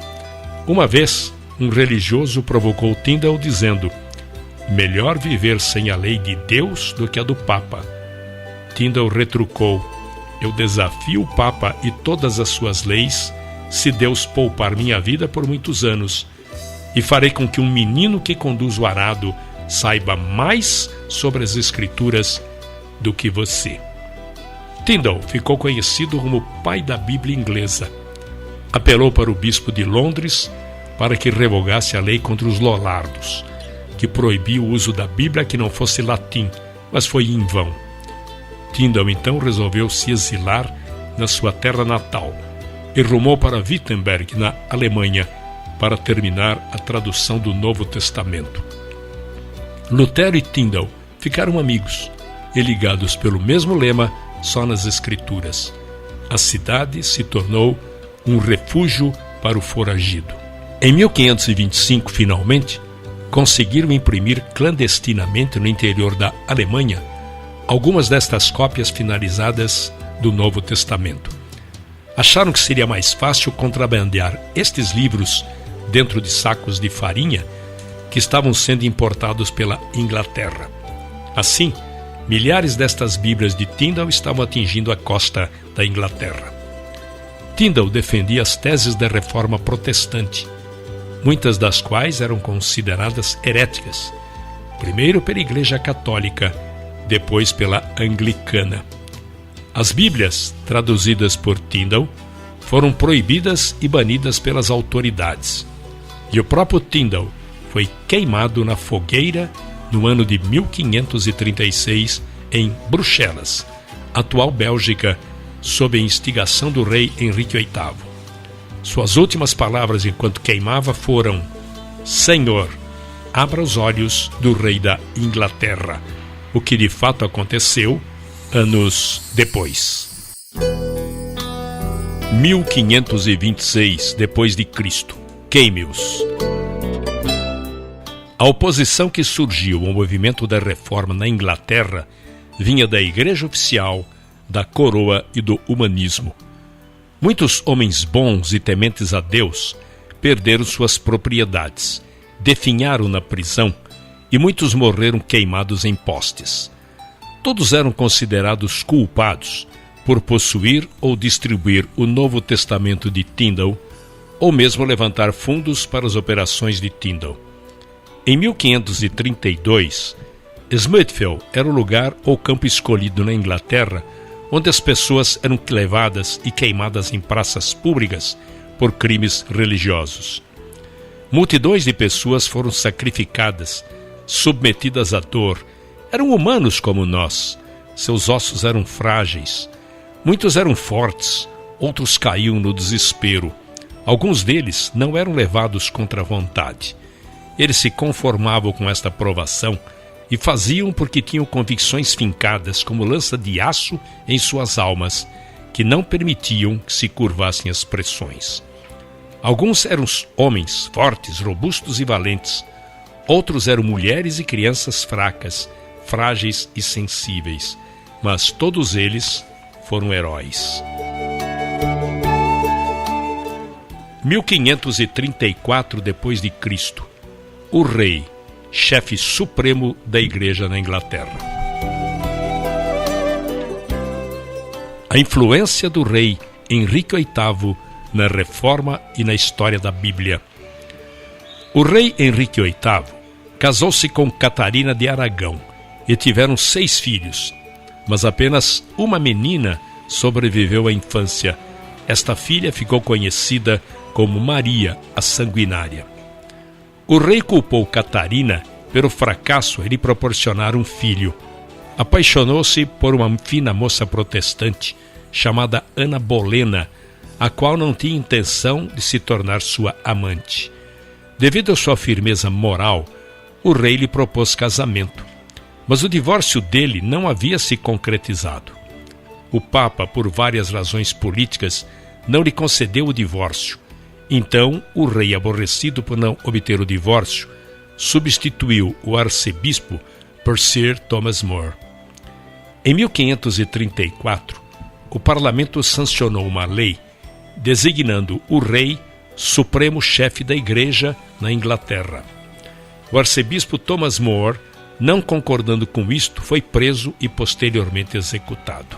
Uma vez, um religioso provocou Tyndale dizendo: melhor viver sem a lei de Deus do que a do Papa. Tyndale retrucou: eu desafio o Papa e todas as suas leis, se Deus poupar minha vida por muitos anos, e farei com que um menino que conduz o arado saiba mais sobre as Escrituras do que você. Tyndale ficou conhecido como o pai da Bíblia inglesa. Apelou para o bispo de Londres para que revogasse a lei contra os lollardos, que proibia o uso da Bíblia que não fosse latim, mas foi em vão. Tyndale então resolveu se exilar na sua terra natal e rumou para Wittenberg, na Alemanha, para terminar a tradução do Novo Testamento. Lutero e Tyndale ficaram amigos e ligados pelo mesmo lema, só nas Escrituras. A cidade se tornou um refúgio para o foragido. Em 1525, finalmente, conseguiram imprimir clandestinamente no interior da Alemanha algumas destas cópias finalizadas do Novo Testamento. Acharam que seria mais fácil contrabandear estes livros dentro de sacos de farinha que estavam sendo importados pela Inglaterra. Assim, milhares destas Bíblias de Tyndale estavam atingindo a costa da Inglaterra. Tyndale defendia as teses da Reforma Protestante, muitas das quais eram consideradas heréticas, primeiro pela Igreja Católica, depois pela Anglicana. As Bíblias, traduzidas por Tyndale, foram proibidas e banidas pelas autoridades. E o próprio Tyndale foi queimado na fogueira no ano de 1536 em Bruxelas, atual Bélgica, sob a instigação do rei Henrique VIII. Suas últimas palavras enquanto queimava foram: Senhor, abra os olhos do rei da Inglaterra, o que de fato aconteceu anos depois. 1526 depois de Cristo. queime-os. A oposição que surgiu ao movimento da reforma na Inglaterra vinha da Igreja Oficial, da Coroa e do humanismo. Muitos homens bons e tementes a Deus perderam suas propriedades, definharam na prisão e muitos morreram queimados em postes. Todos eram considerados culpados por possuir ou distribuir o Novo Testamento de Tyndale ou mesmo levantar fundos para as operações de Tyndale. Em 1532, Smithfield era o lugar ou campo escolhido na Inglaterra onde as pessoas eram levadas e queimadas em praças públicas por crimes religiosos. Multidões de pessoas foram sacrificadas, submetidas à dor. Eram humanos como nós. Seus ossos eram frágeis. Muitos eram fortes, outros caíam no desespero. Alguns deles não eram levados contra a vontade. Eles se conformavam com esta provação e faziam porque tinham convicções fincadas como lança de aço em suas almas, que não permitiam que se curvassem as pressões. Alguns eram homens fortes, robustos e valentes. Outros eram mulheres e crianças fracas, frágeis e sensíveis. Mas todos eles foram heróis. 1534 d.C., o rei, chefe supremo da Igreja na Inglaterra. A influência do rei Henrique VIII na reforma e na história da Bíblia. O rei Henrique VIII casou-se com Catarina de Aragão e tiveram 6 filhos, mas apenas uma menina sobreviveu à infância. Esta filha ficou conhecida como Maria, a Sanguinária. O rei culpou Catarina pelo fracasso em lhe proporcionar um filho. Apaixonou-se por uma fina moça protestante chamada Ana Bolena, a qual não tinha intenção de se tornar sua amante. Devido à sua firmeza moral, o rei lhe propôs casamento, mas o divórcio dele não havia se concretizado. O Papa, por várias razões políticas, não lhe concedeu o divórcio. Então, o rei, aborrecido por não obter o divórcio, substituiu o arcebispo por Sir Thomas More. Em 1534, o parlamento sancionou uma lei designando o rei supremo chefe da igreja na Inglaterra. O arcebispo Thomas More, não concordando com isto, foi preso e posteriormente executado.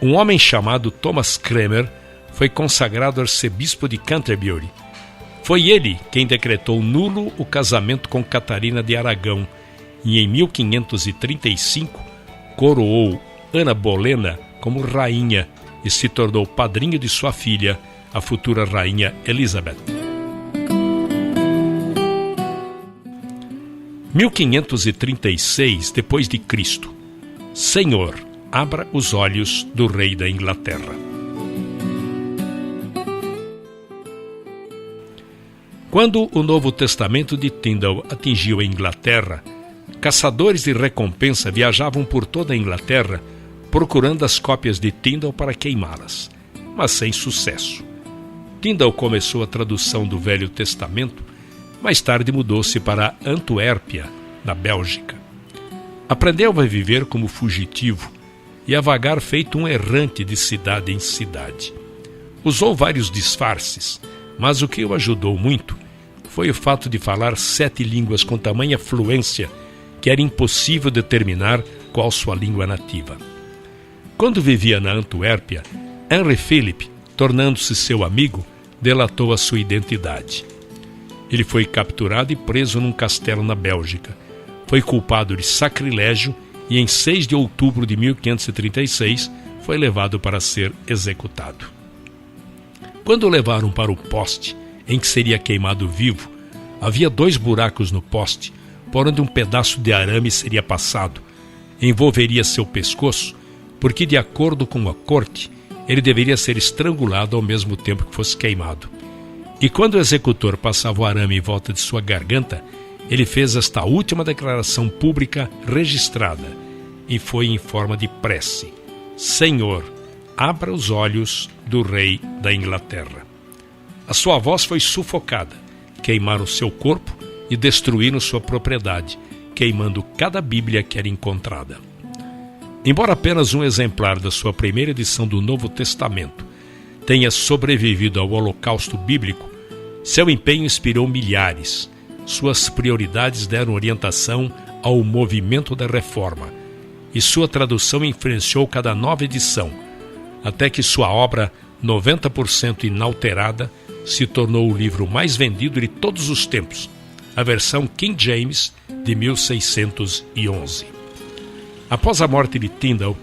Um homem chamado Thomas Cranmer foi consagrado arcebispo de Canterbury. Foi ele quem decretou nulo o casamento com Catarina de Aragão e em 1535 coroou Ana Bolena como rainha e se tornou padrinho de sua filha, a futura rainha Elizabeth. 1536 d.C. Senhor, abra os olhos do rei da Inglaterra. Quando o Novo Testamento de Tyndale atingiu a Inglaterra, caçadores de recompensa viajavam por toda a Inglaterra procurando as cópias de Tyndale para queimá-las, mas sem sucesso. Tyndale começou a tradução do Velho Testamento, mais tarde mudou-se para Antuérpia, na Bélgica. Aprendeu a viver como fugitivo e a vagar feito um errante de cidade em cidade. Usou vários disfarces, mas o que o ajudou muito foi o fato de falar 7 línguas com tamanha fluência que era impossível determinar qual sua língua nativa. Quando vivia na Antuérpia, Henry Philip, tornando-se seu amigo, delatou a sua identidade. Ele foi capturado e preso num castelo na Bélgica. Foi culpado de sacrilégio e em 6 de outubro de 1536 foi levado para ser executado. Quando o levaram para o poste em que seria queimado vivo, havia 2 buracos no poste, por onde um pedaço de arame seria passado. Envolveria seu pescoço, porque de acordo com a corte, ele deveria ser estrangulado ao mesmo tempo que fosse queimado. E quando o executor passava o arame em volta de sua garganta, ele fez esta última declaração pública registrada, e foi em forma de prece: Senhor, abra os olhos do rei da Inglaterra. A sua voz foi sufocada, queimaram seu corpo e destruíram sua propriedade, queimando cada Bíblia que era encontrada. Embora apenas um exemplar da sua primeira edição do Novo Testamento tenha sobrevivido ao Holocausto Bíblico, seu empenho inspirou milhares. Suas prioridades deram orientação ao movimento da Reforma, e sua tradução influenciou cada nova edição, até que sua obra, 90% inalterada, se tornou o livro mais vendido de todos os tempos, a versão King James de 1611. Após a morte de Tyndale,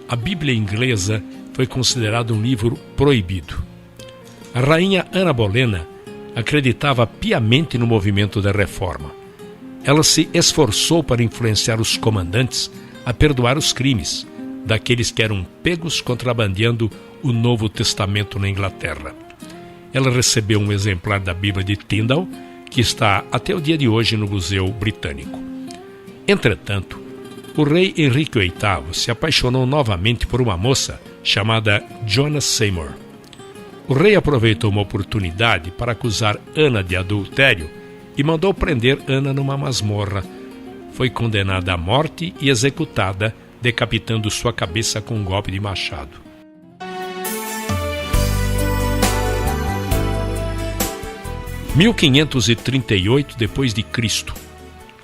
a Bíblia inglesa foi considerada um livro proibido. A rainha Ana Bolena acreditava piamente no movimento da Reforma. Ela se esforçou para influenciar os comandantes a perdoar os crimes daqueles que eram pegos contrabandeando o Novo Testamento na Inglaterra. Ela recebeu um exemplar da Bíblia de Tyndale, que está até o dia de hoje no Museu Britânico. Entretanto, o rei Henrique VIII se apaixonou novamente por uma moça chamada Joanna Seymour. O rei aproveitou uma oportunidade para acusar Ana de adultério e mandou prender Ana numa masmorra. Foi condenada à morte e executada, decapitando sua cabeça com um golpe de machado. Em 1538 d.C.,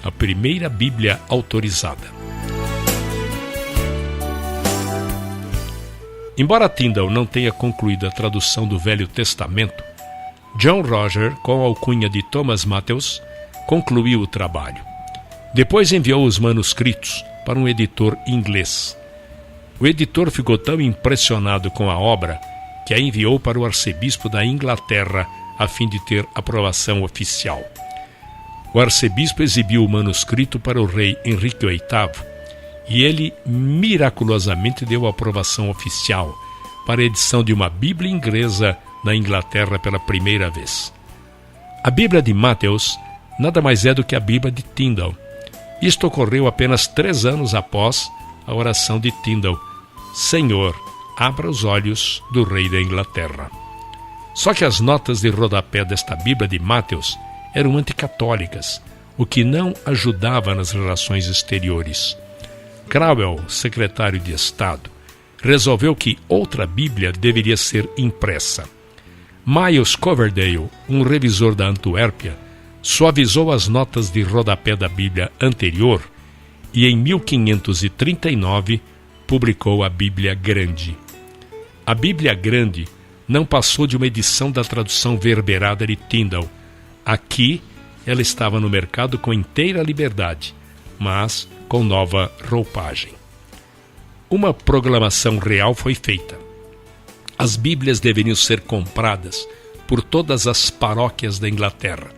a primeira Bíblia autorizada. Embora Tyndale não tenha concluído a tradução do Velho Testamento, John Roger, com a alcunha de Thomas Matthews, concluiu o trabalho. Depois enviou os manuscritos para um editor inglês. O editor ficou tão impressionado com a obra que a enviou para o arcebispo da Inglaterra a fim de ter aprovação oficial. O arcebispo exibiu o manuscrito para o rei Henrique VIII e ele miraculosamente deu a aprovação oficial para a edição de uma Bíblia inglesa na Inglaterra pela primeira vez. A Bíblia de Matthews nada mais é do que a Bíblia de Tyndale. Isto ocorreu apenas 3 anos após a oração de Tyndale: Senhor, abra os olhos do rei da Inglaterra. Só que as notas de rodapé desta Bíblia de Matthews eram anticatólicas, o que não ajudava nas relações exteriores. Cromwell, secretário de Estado, resolveu que outra Bíblia deveria ser impressa. Miles Coverdale, um revisor da Antuérpia, suavizou as notas de rodapé da Bíblia anterior e, em 1539, publicou a Bíblia Grande. A Bíblia Grande não passou de uma edição da tradução verberada de Tyndale. Aqui, ela estava no mercado com inteira liberdade, mas com nova roupagem. Uma proclamação real foi feita. As Bíblias deveriam ser compradas por todas as paróquias da Inglaterra.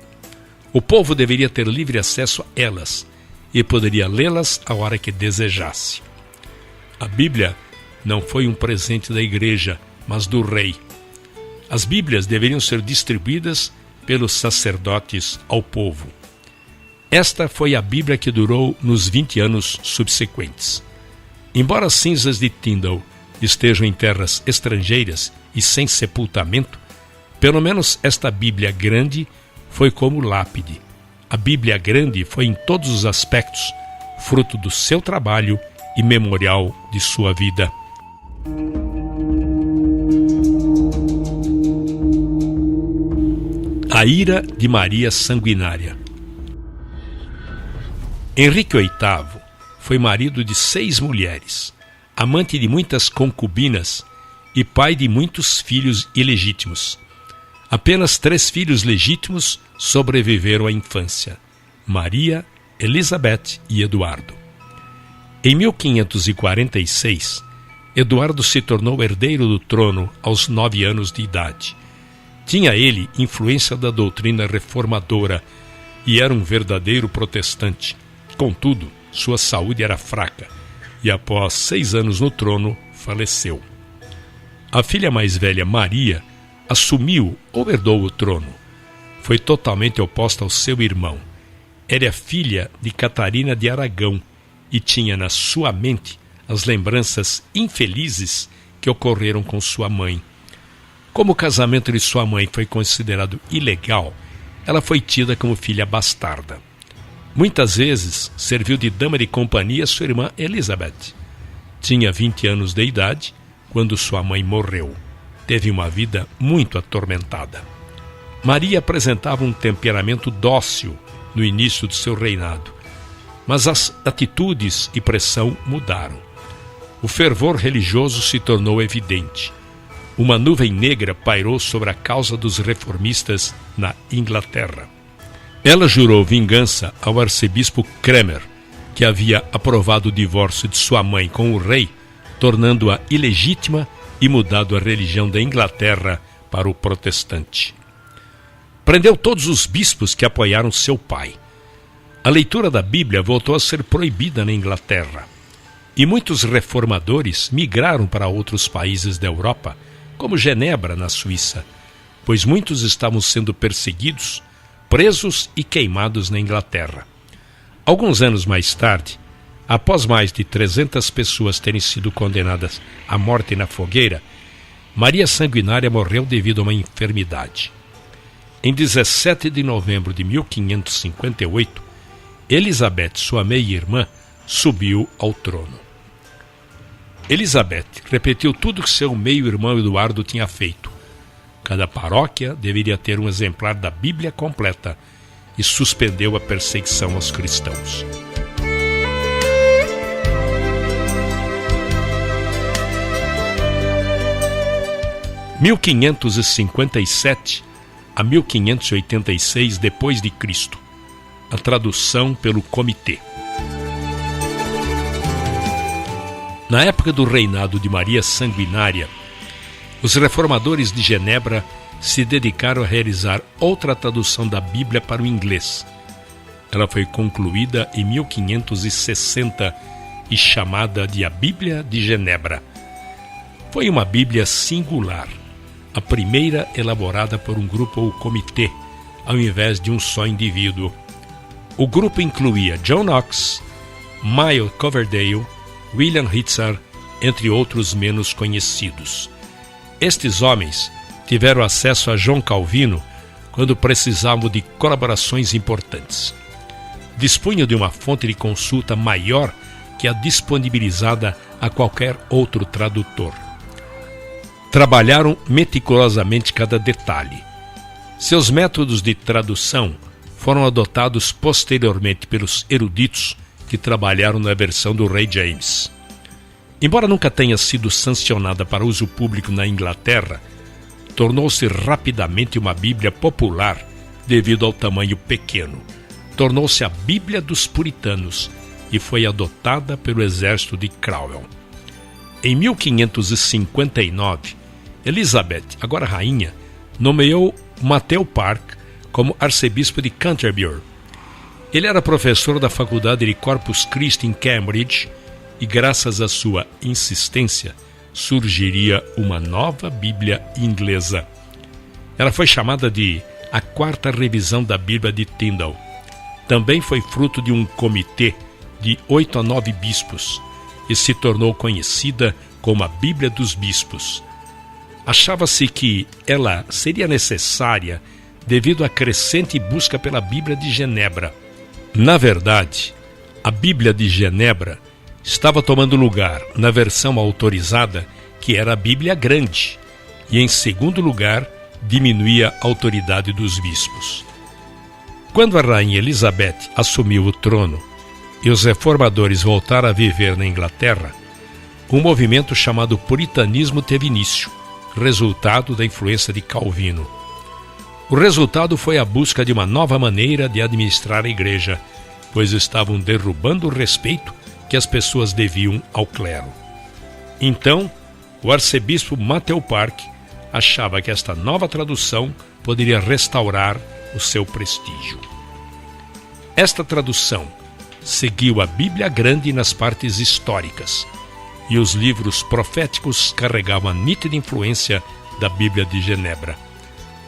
O povo deveria ter livre acesso a elas e poderia lê-las a hora que desejasse. A Bíblia não foi um presente da igreja, mas do rei. As Bíblias deveriam ser distribuídas pelos sacerdotes ao povo. Esta foi a Bíblia que durou nos 20 anos subsequentes. Embora as cinzas de Tyndale estejam em terras estrangeiras e sem sepultamento, pelo menos esta Bíblia Grande foi como lápide. A Bíblia Grande foi em todos os aspectos fruto do seu trabalho e memorial de sua vida. A ira de Maria Sanguinária. Henrique VIII foi marido de 6 mulheres, amante de muitas concubinas e pai de muitos filhos ilegítimos. Apenas 3 filhos legítimos sobreviveram à infância: Maria, Elizabeth e Eduardo. Em 1546, Eduardo se tornou herdeiro do trono aos 9 anos de idade. Tinha ele influência da doutrina reformadora e era um verdadeiro protestante. Contudo, sua saúde era fraca e após 6 anos no trono, faleceu. A filha mais velha, Maria, assumiu ou herdou o trono. Foi totalmente oposta ao seu irmão. Era filha de Catarina de Aragão e tinha na sua mente as lembranças infelizes que ocorreram com sua mãe. Como o casamento de sua mãe foi considerado ilegal, ela foi tida como filha bastarda. Muitas vezes serviu de dama de companhia a sua irmã Elizabeth. Tinha 20 anos de idade quando sua mãe morreu. Teve uma vida muito atormentada. Maria apresentava um temperamento dócil no início do seu reinado, mas as atitudes e pressão mudaram. O fervor religioso se tornou evidente. Uma nuvem negra pairou sobre a causa dos reformistas na Inglaterra. Ela jurou vingança ao arcebispo Cranmer, que havia aprovado o divórcio de sua mãe com o rei, tornando-a ilegítima e mudado a religião da Inglaterra para o protestante. Prendeu todos os bispos que apoiaram seu pai. A leitura da Bíblia voltou a ser proibida na Inglaterra. E muitos reformadores migraram para outros países da Europa, como Genebra, na Suíça, pois muitos estavam sendo perseguidos, presos e queimados na Inglaterra. Alguns anos mais tarde, após mais de 300 pessoas terem sido condenadas à morte na fogueira, Maria Sanguinária morreu devido a uma enfermidade. Em 17 de novembro de 1558, Elizabeth, sua meia-irmã, subiu ao trono. Elizabeth repetiu tudo que seu meio-irmão Eduardo tinha feito. Cada paróquia deveria ter um exemplar da Bíblia completa e suspendeu a perseguição aos cristãos. Em 1557 a 1586 depois de Cristo. A tradução pelo Comitê. Na época do reinado de Maria Sanguinária, os reformadores de Genebra se dedicaram a realizar outra tradução da Bíblia para o inglês. Ela foi concluída em 1560 e chamada de a Bíblia de Genebra. Foi uma Bíblia singular, a primeira elaborada por um grupo ou comitê, ao invés de um só indivíduo. O grupo incluía John Knox, Miles Coverdale, William Hitzer, entre outros menos conhecidos. Estes homens tiveram acesso a João Calvino quando precisavam de colaborações importantes. Dispunham de uma fonte de consulta maior que a disponibilizada a qualquer outro tradutor. Trabalharam meticulosamente cada detalhe. Seus métodos de tradução foram adotados posteriormente pelos eruditos que trabalharam na versão do rei James. Embora nunca tenha sido sancionada para uso público na Inglaterra, tornou-se rapidamente uma Bíblia popular devido ao tamanho pequeno. Tornou-se a Bíblia dos Puritanos e foi adotada pelo exército de Cromwell. Em 1559, Elizabeth, agora rainha, nomeou Matthew Park como arcebispo de Canterbury. Ele era professor da faculdade de Corpus Christi em Cambridge e, graças à sua insistência, surgiria uma nova Bíblia inglesa. Ela foi chamada de a quarta revisão da Bíblia de Tyndale. Também foi fruto de um comitê de 8 a 9 bispos e se tornou conhecida como a Bíblia dos Bispos. Achava-se que ela seria necessária devido à crescente busca pela Bíblia de Genebra. Na verdade, a Bíblia de Genebra estava tomando lugar na versão autorizada, que era a Bíblia Grande, e em segundo lugar, diminuía a autoridade dos bispos. Quando a rainha Elizabeth assumiu o trono e os reformadores voltaram a viver na Inglaterra, um movimento chamado Puritanismo teve início, resultado da influência de Calvino. O resultado foi a busca de uma nova maneira de administrar a igreja, pois estavam derrubando o respeito que as pessoas deviam ao clero. Então, o arcebispo Matthew Park achava que esta nova tradução poderia restaurar o seu prestígio. Esta tradução seguiu a Bíblia Grande nas partes históricas, e os livros proféticos carregavam a nítida influência da Bíblia de Genebra.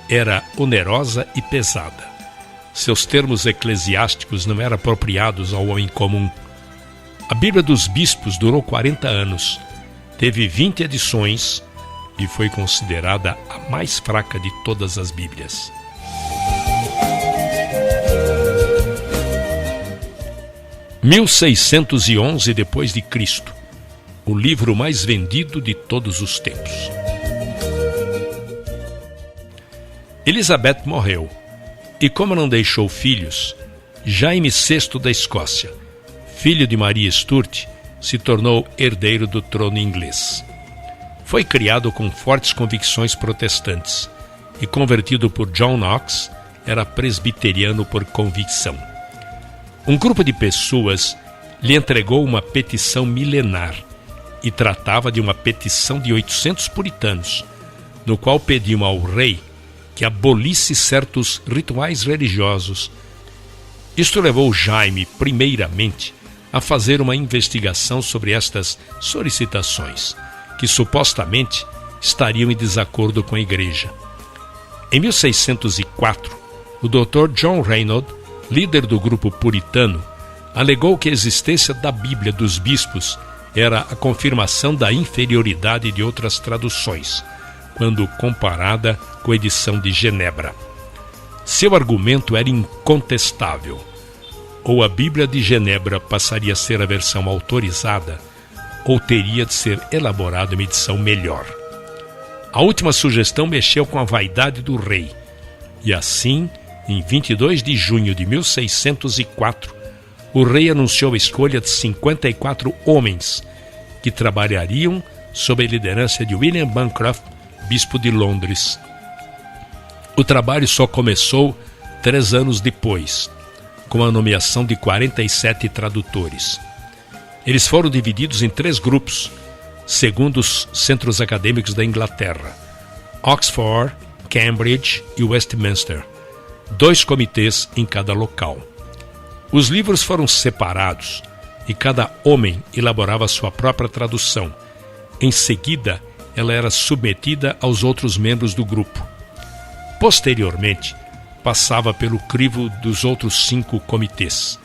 Era onerosa e pesada. Seus termos eclesiásticos não eram apropriados ao homem comum. A Bíblia dos Bispos durou 40 anos, teve 20 edições, e foi considerada a mais fraca de todas as Bíblias. – 1611 depois de Cristo, o livro mais vendido de todos os tempos. Elizabeth morreu, e como não deixou filhos, Jaime VI da Escócia, filho de Maria Stuart, se tornou herdeiro do trono inglês. Foi criado com fortes convicções protestantes e convertido por John Knox, era presbiteriano por convicção. Um grupo de pessoas lhe entregou uma petição milenar e tratava de uma petição de 800 puritanos, no qual pediam ao rei que abolisse certos rituais religiosos. Isto levou Jaime, primeiramente, a fazer uma investigação sobre estas solicitações, que supostamente estariam em desacordo com a Igreja. Em 1604, o Dr. John Reynolds, líder do grupo puritano, alegou que a existência da Bíblia dos bispos era a confirmação da inferioridade de outras traduções, quando comparada com a edição de Genebra. Seu argumento era incontestável. Ou a Bíblia de Genebra passaria a ser a versão autorizada, ou teria de ser elaborada uma edição melhor. A última sugestão mexeu com a vaidade do rei, e assim, em 22 de junho de 1604, o rei anunciou a escolha de 54 homens que trabalhariam sob a liderança de William Bancroft, bispo de Londres. O trabalho só começou 3 anos depois, com a nomeação de 47 tradutores. Eles foram divididos em 3 grupos, segundo os centros acadêmicos da Inglaterra: Oxford, Cambridge e Westminster, 2 comitês em cada local. Os livros foram separados e cada homem elaborava sua própria tradução. Em seguida, ela era submetida aos outros membros do grupo. Posteriormente, passava pelo crivo dos outros 5 comitês.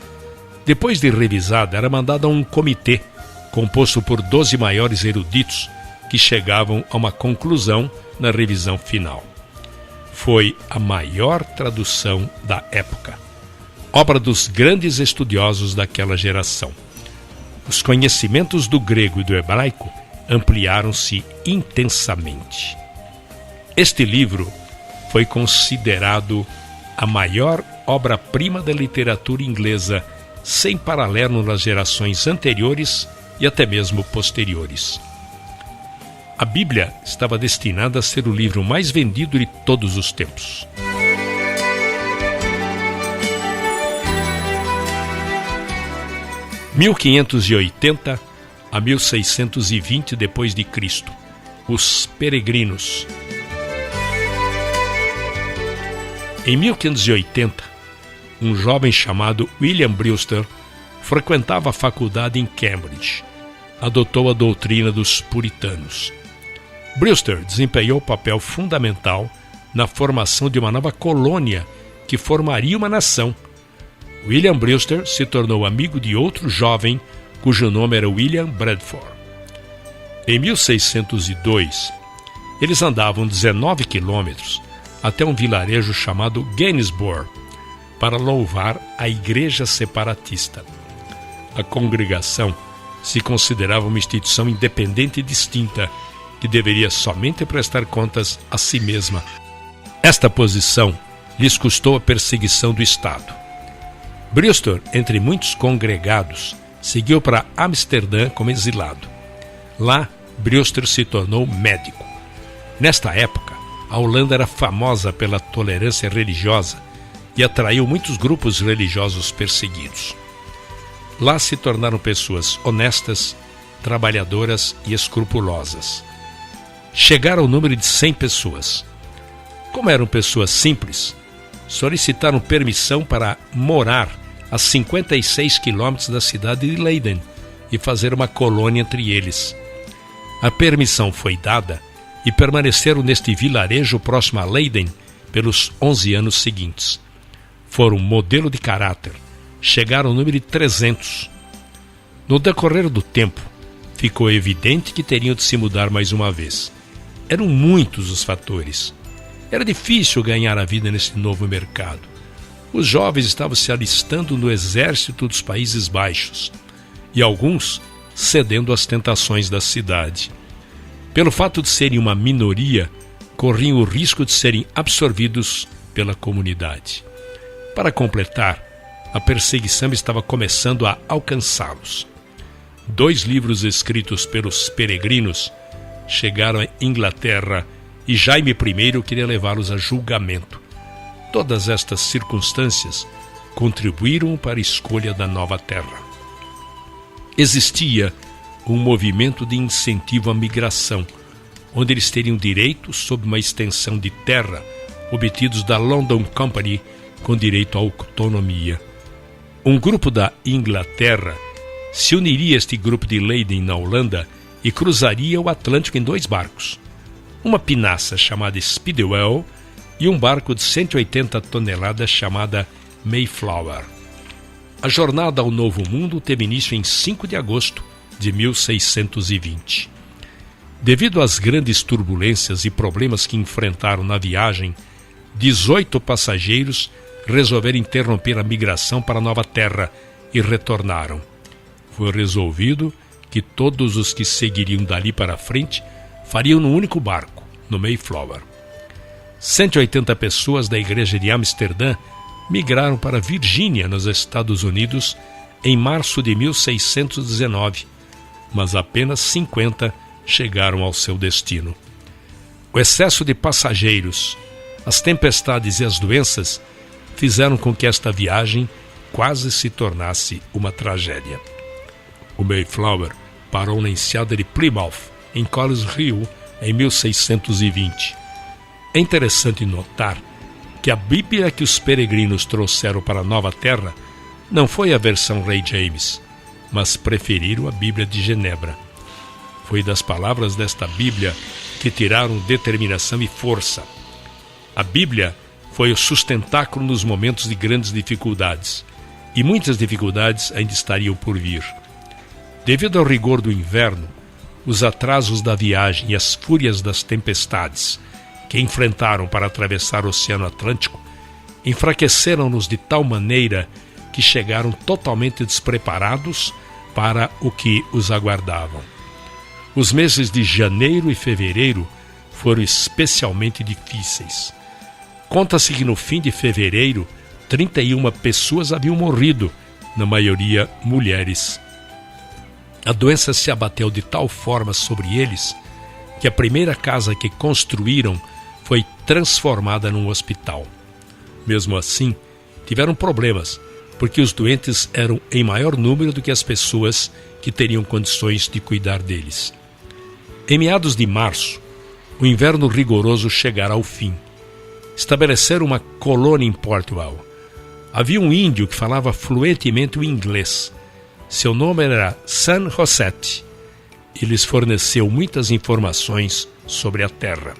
Depois de revisada, era mandada a um comitê, composto por 12 maiores eruditos, que chegavam a uma conclusão na revisão final. Foi a maior tradução da época, obra dos grandes estudiosos daquela geração. Os conhecimentos do grego e do hebraico ampliaram-se intensamente. Este livro foi considerado a maior obra-prima da literatura inglesa, sem paralelo nas gerações anteriores e até mesmo posteriores. A Bíblia estava destinada a ser o livro mais vendido de todos os tempos. – 1580 a 1620 depois de Cristo, os peregrinos. Em 1580, um jovem chamado William Brewster frequentava a faculdade em Cambridge. Adotou a doutrina dos puritanos. Brewster desempenhou papel fundamental na formação de uma nova colônia que formaria uma nação. William Brewster se tornou amigo de outro jovem cujo nome era William Bradford. Em 1602, eles andavam 19 quilômetros até um vilarejo chamado Gainsborough para louvar a Igreja Separatista. A congregação se considerava uma instituição independente e distinta que deveria somente prestar contas a si mesma. Esta posição lhes custou a perseguição do Estado. Brewster, entre muitos congregados, seguiu para Amsterdã como exilado. Lá, Brewster se tornou médico. Nesta época, a Holanda era famosa pela tolerância religiosa e atraiu muitos grupos religiosos perseguidos. Lá se tornaram pessoas honestas, trabalhadoras e escrupulosas. Chegaram ao número de 100 pessoas. Como eram pessoas simples, solicitaram permissão para morar a 56 quilômetros da cidade de Leiden e fazer uma colônia entre eles. A permissão foi dada e permaneceram neste vilarejo próximo a Leiden pelos 11 anos seguintes. Foram modelo de caráter, chegaram ao número de 300. No decorrer do tempo, ficou evidente que teriam de se mudar mais uma vez. Eram muitos os fatores. Era difícil ganhar a vida nesse novo mercado. Os jovens estavam se alistando no exército dos Países Baixos e alguns cedendo às tentações da cidade. Pelo fato de serem uma minoria, corriam o risco de serem absorvidos pela comunidade. Para completar, a perseguição estava começando a alcançá-los. 2 livros escritos pelos peregrinos chegaram à Inglaterra e Jaime I queria levá-los a julgamento. Todas estas circunstâncias contribuíram para a escolha da nova terra. Existia um movimento de incentivo à migração, onde eles teriam direito sobre uma extensão de terra obtidos da London Company com direito à autonomia. Um grupo da Inglaterra se uniria a este grupo de Leiden na Holanda e cruzaria o Atlântico em 2 barcos, uma pinaça chamada Speedwell e um barco de 180 toneladas chamada Mayflower. A jornada ao Novo Mundo teve início em 5 de agosto de 1620. Devido às grandes turbulências e problemas que enfrentaram na viagem, 18 passageiros resolveram interromper a migração para a nova terra e retornaram. Foi resolvido que todos os que seguiriam dali para frente fariam num único barco, no Mayflower. 180 pessoas da igreja de Amsterdã migraram para Virgínia, nos Estados Unidos, em março de 1619, mas apenas 50 chegaram ao seu destino. O excesso de passageiros, as tempestades e as doenças fizeram com que esta viagem quase se tornasse uma tragédia. O Mayflower parou na enseada de Plymouth, em Collins Hill, em 1620. É interessante notar que a Bíblia que os peregrinos trouxeram para a Nova Terra não foi a versão Rei James, mas preferiram a Bíblia de Genebra. Foi das palavras desta Bíblia que tiraram determinação e força. A Bíblia foi o sustentáculo nos momentos de grandes dificuldades, e muitas dificuldades ainda estariam por vir. Devido ao rigor do inverno, os atrasos da viagem e as fúrias das tempestades que enfrentaram para atravessar o Oceano Atlântico enfraqueceram-nos de tal maneira que chegaram totalmente despreparados para o que os aguardavam. Os meses de janeiro e fevereiro foram especialmente difíceis. Conta-se que no fim de fevereiro, 31 pessoas haviam morrido, na maioria mulheres. A doença se abateu de tal forma sobre eles que a primeira casa que construíram foi transformada num hospital. Mesmo assim, tiveram problemas, porque os doentes eram em maior número do que as pessoas que teriam condições de cuidar deles. Em meados de março, o inverno rigoroso chegara ao fim. Estabeleceram uma colônia em Portugal. Havia um índio que falava fluentemente o inglês. Seu nome era San Josete. E lhes forneceu muitas informações sobre a terra.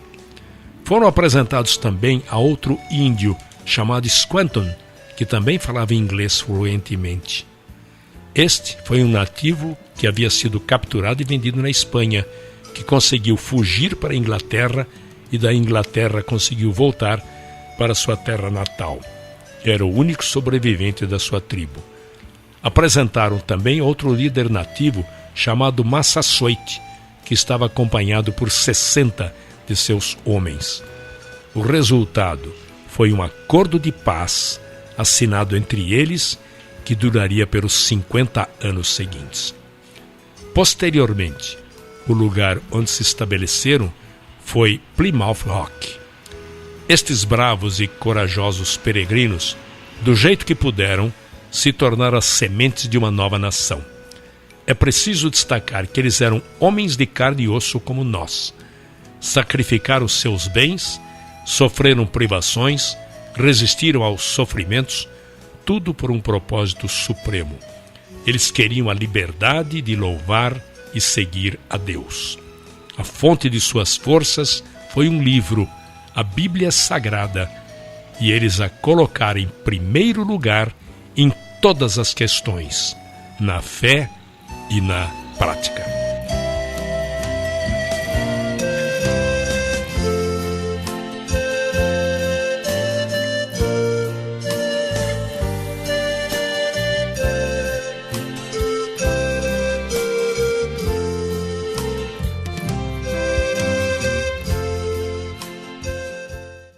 Foram apresentados também a outro índio chamado Squanton, que também falava inglês fluentemente. Este foi um nativo que havia sido capturado e vendido na Espanha, que conseguiu fugir para a Inglaterra e da Inglaterra conseguiu voltar para sua terra natal. Era o único sobrevivente da sua tribo. Apresentaram também outro líder nativo chamado Massasoit, que estava acompanhado por 60 de seus homens. O resultado foi um acordo de paz assinado entre eles que duraria pelos 50 anos seguintes. Posteriormente, o lugar onde se estabeleceram foi Plymouth Rock. Estes bravos e corajosos peregrinos, do jeito que puderam, se tornaram as sementes de uma nova nação. É preciso destacar que eles eram homens de carne e osso como nós. Sacrificaram seus bens, sofreram privações, resistiram aos sofrimentos, tudo por um propósito supremo. Eles queriam a liberdade de louvar e seguir a Deus. A fonte de suas forças foi um livro, a Bíblia Sagrada, e eles a colocaram em primeiro lugar em todas as questões, na fé e na prática.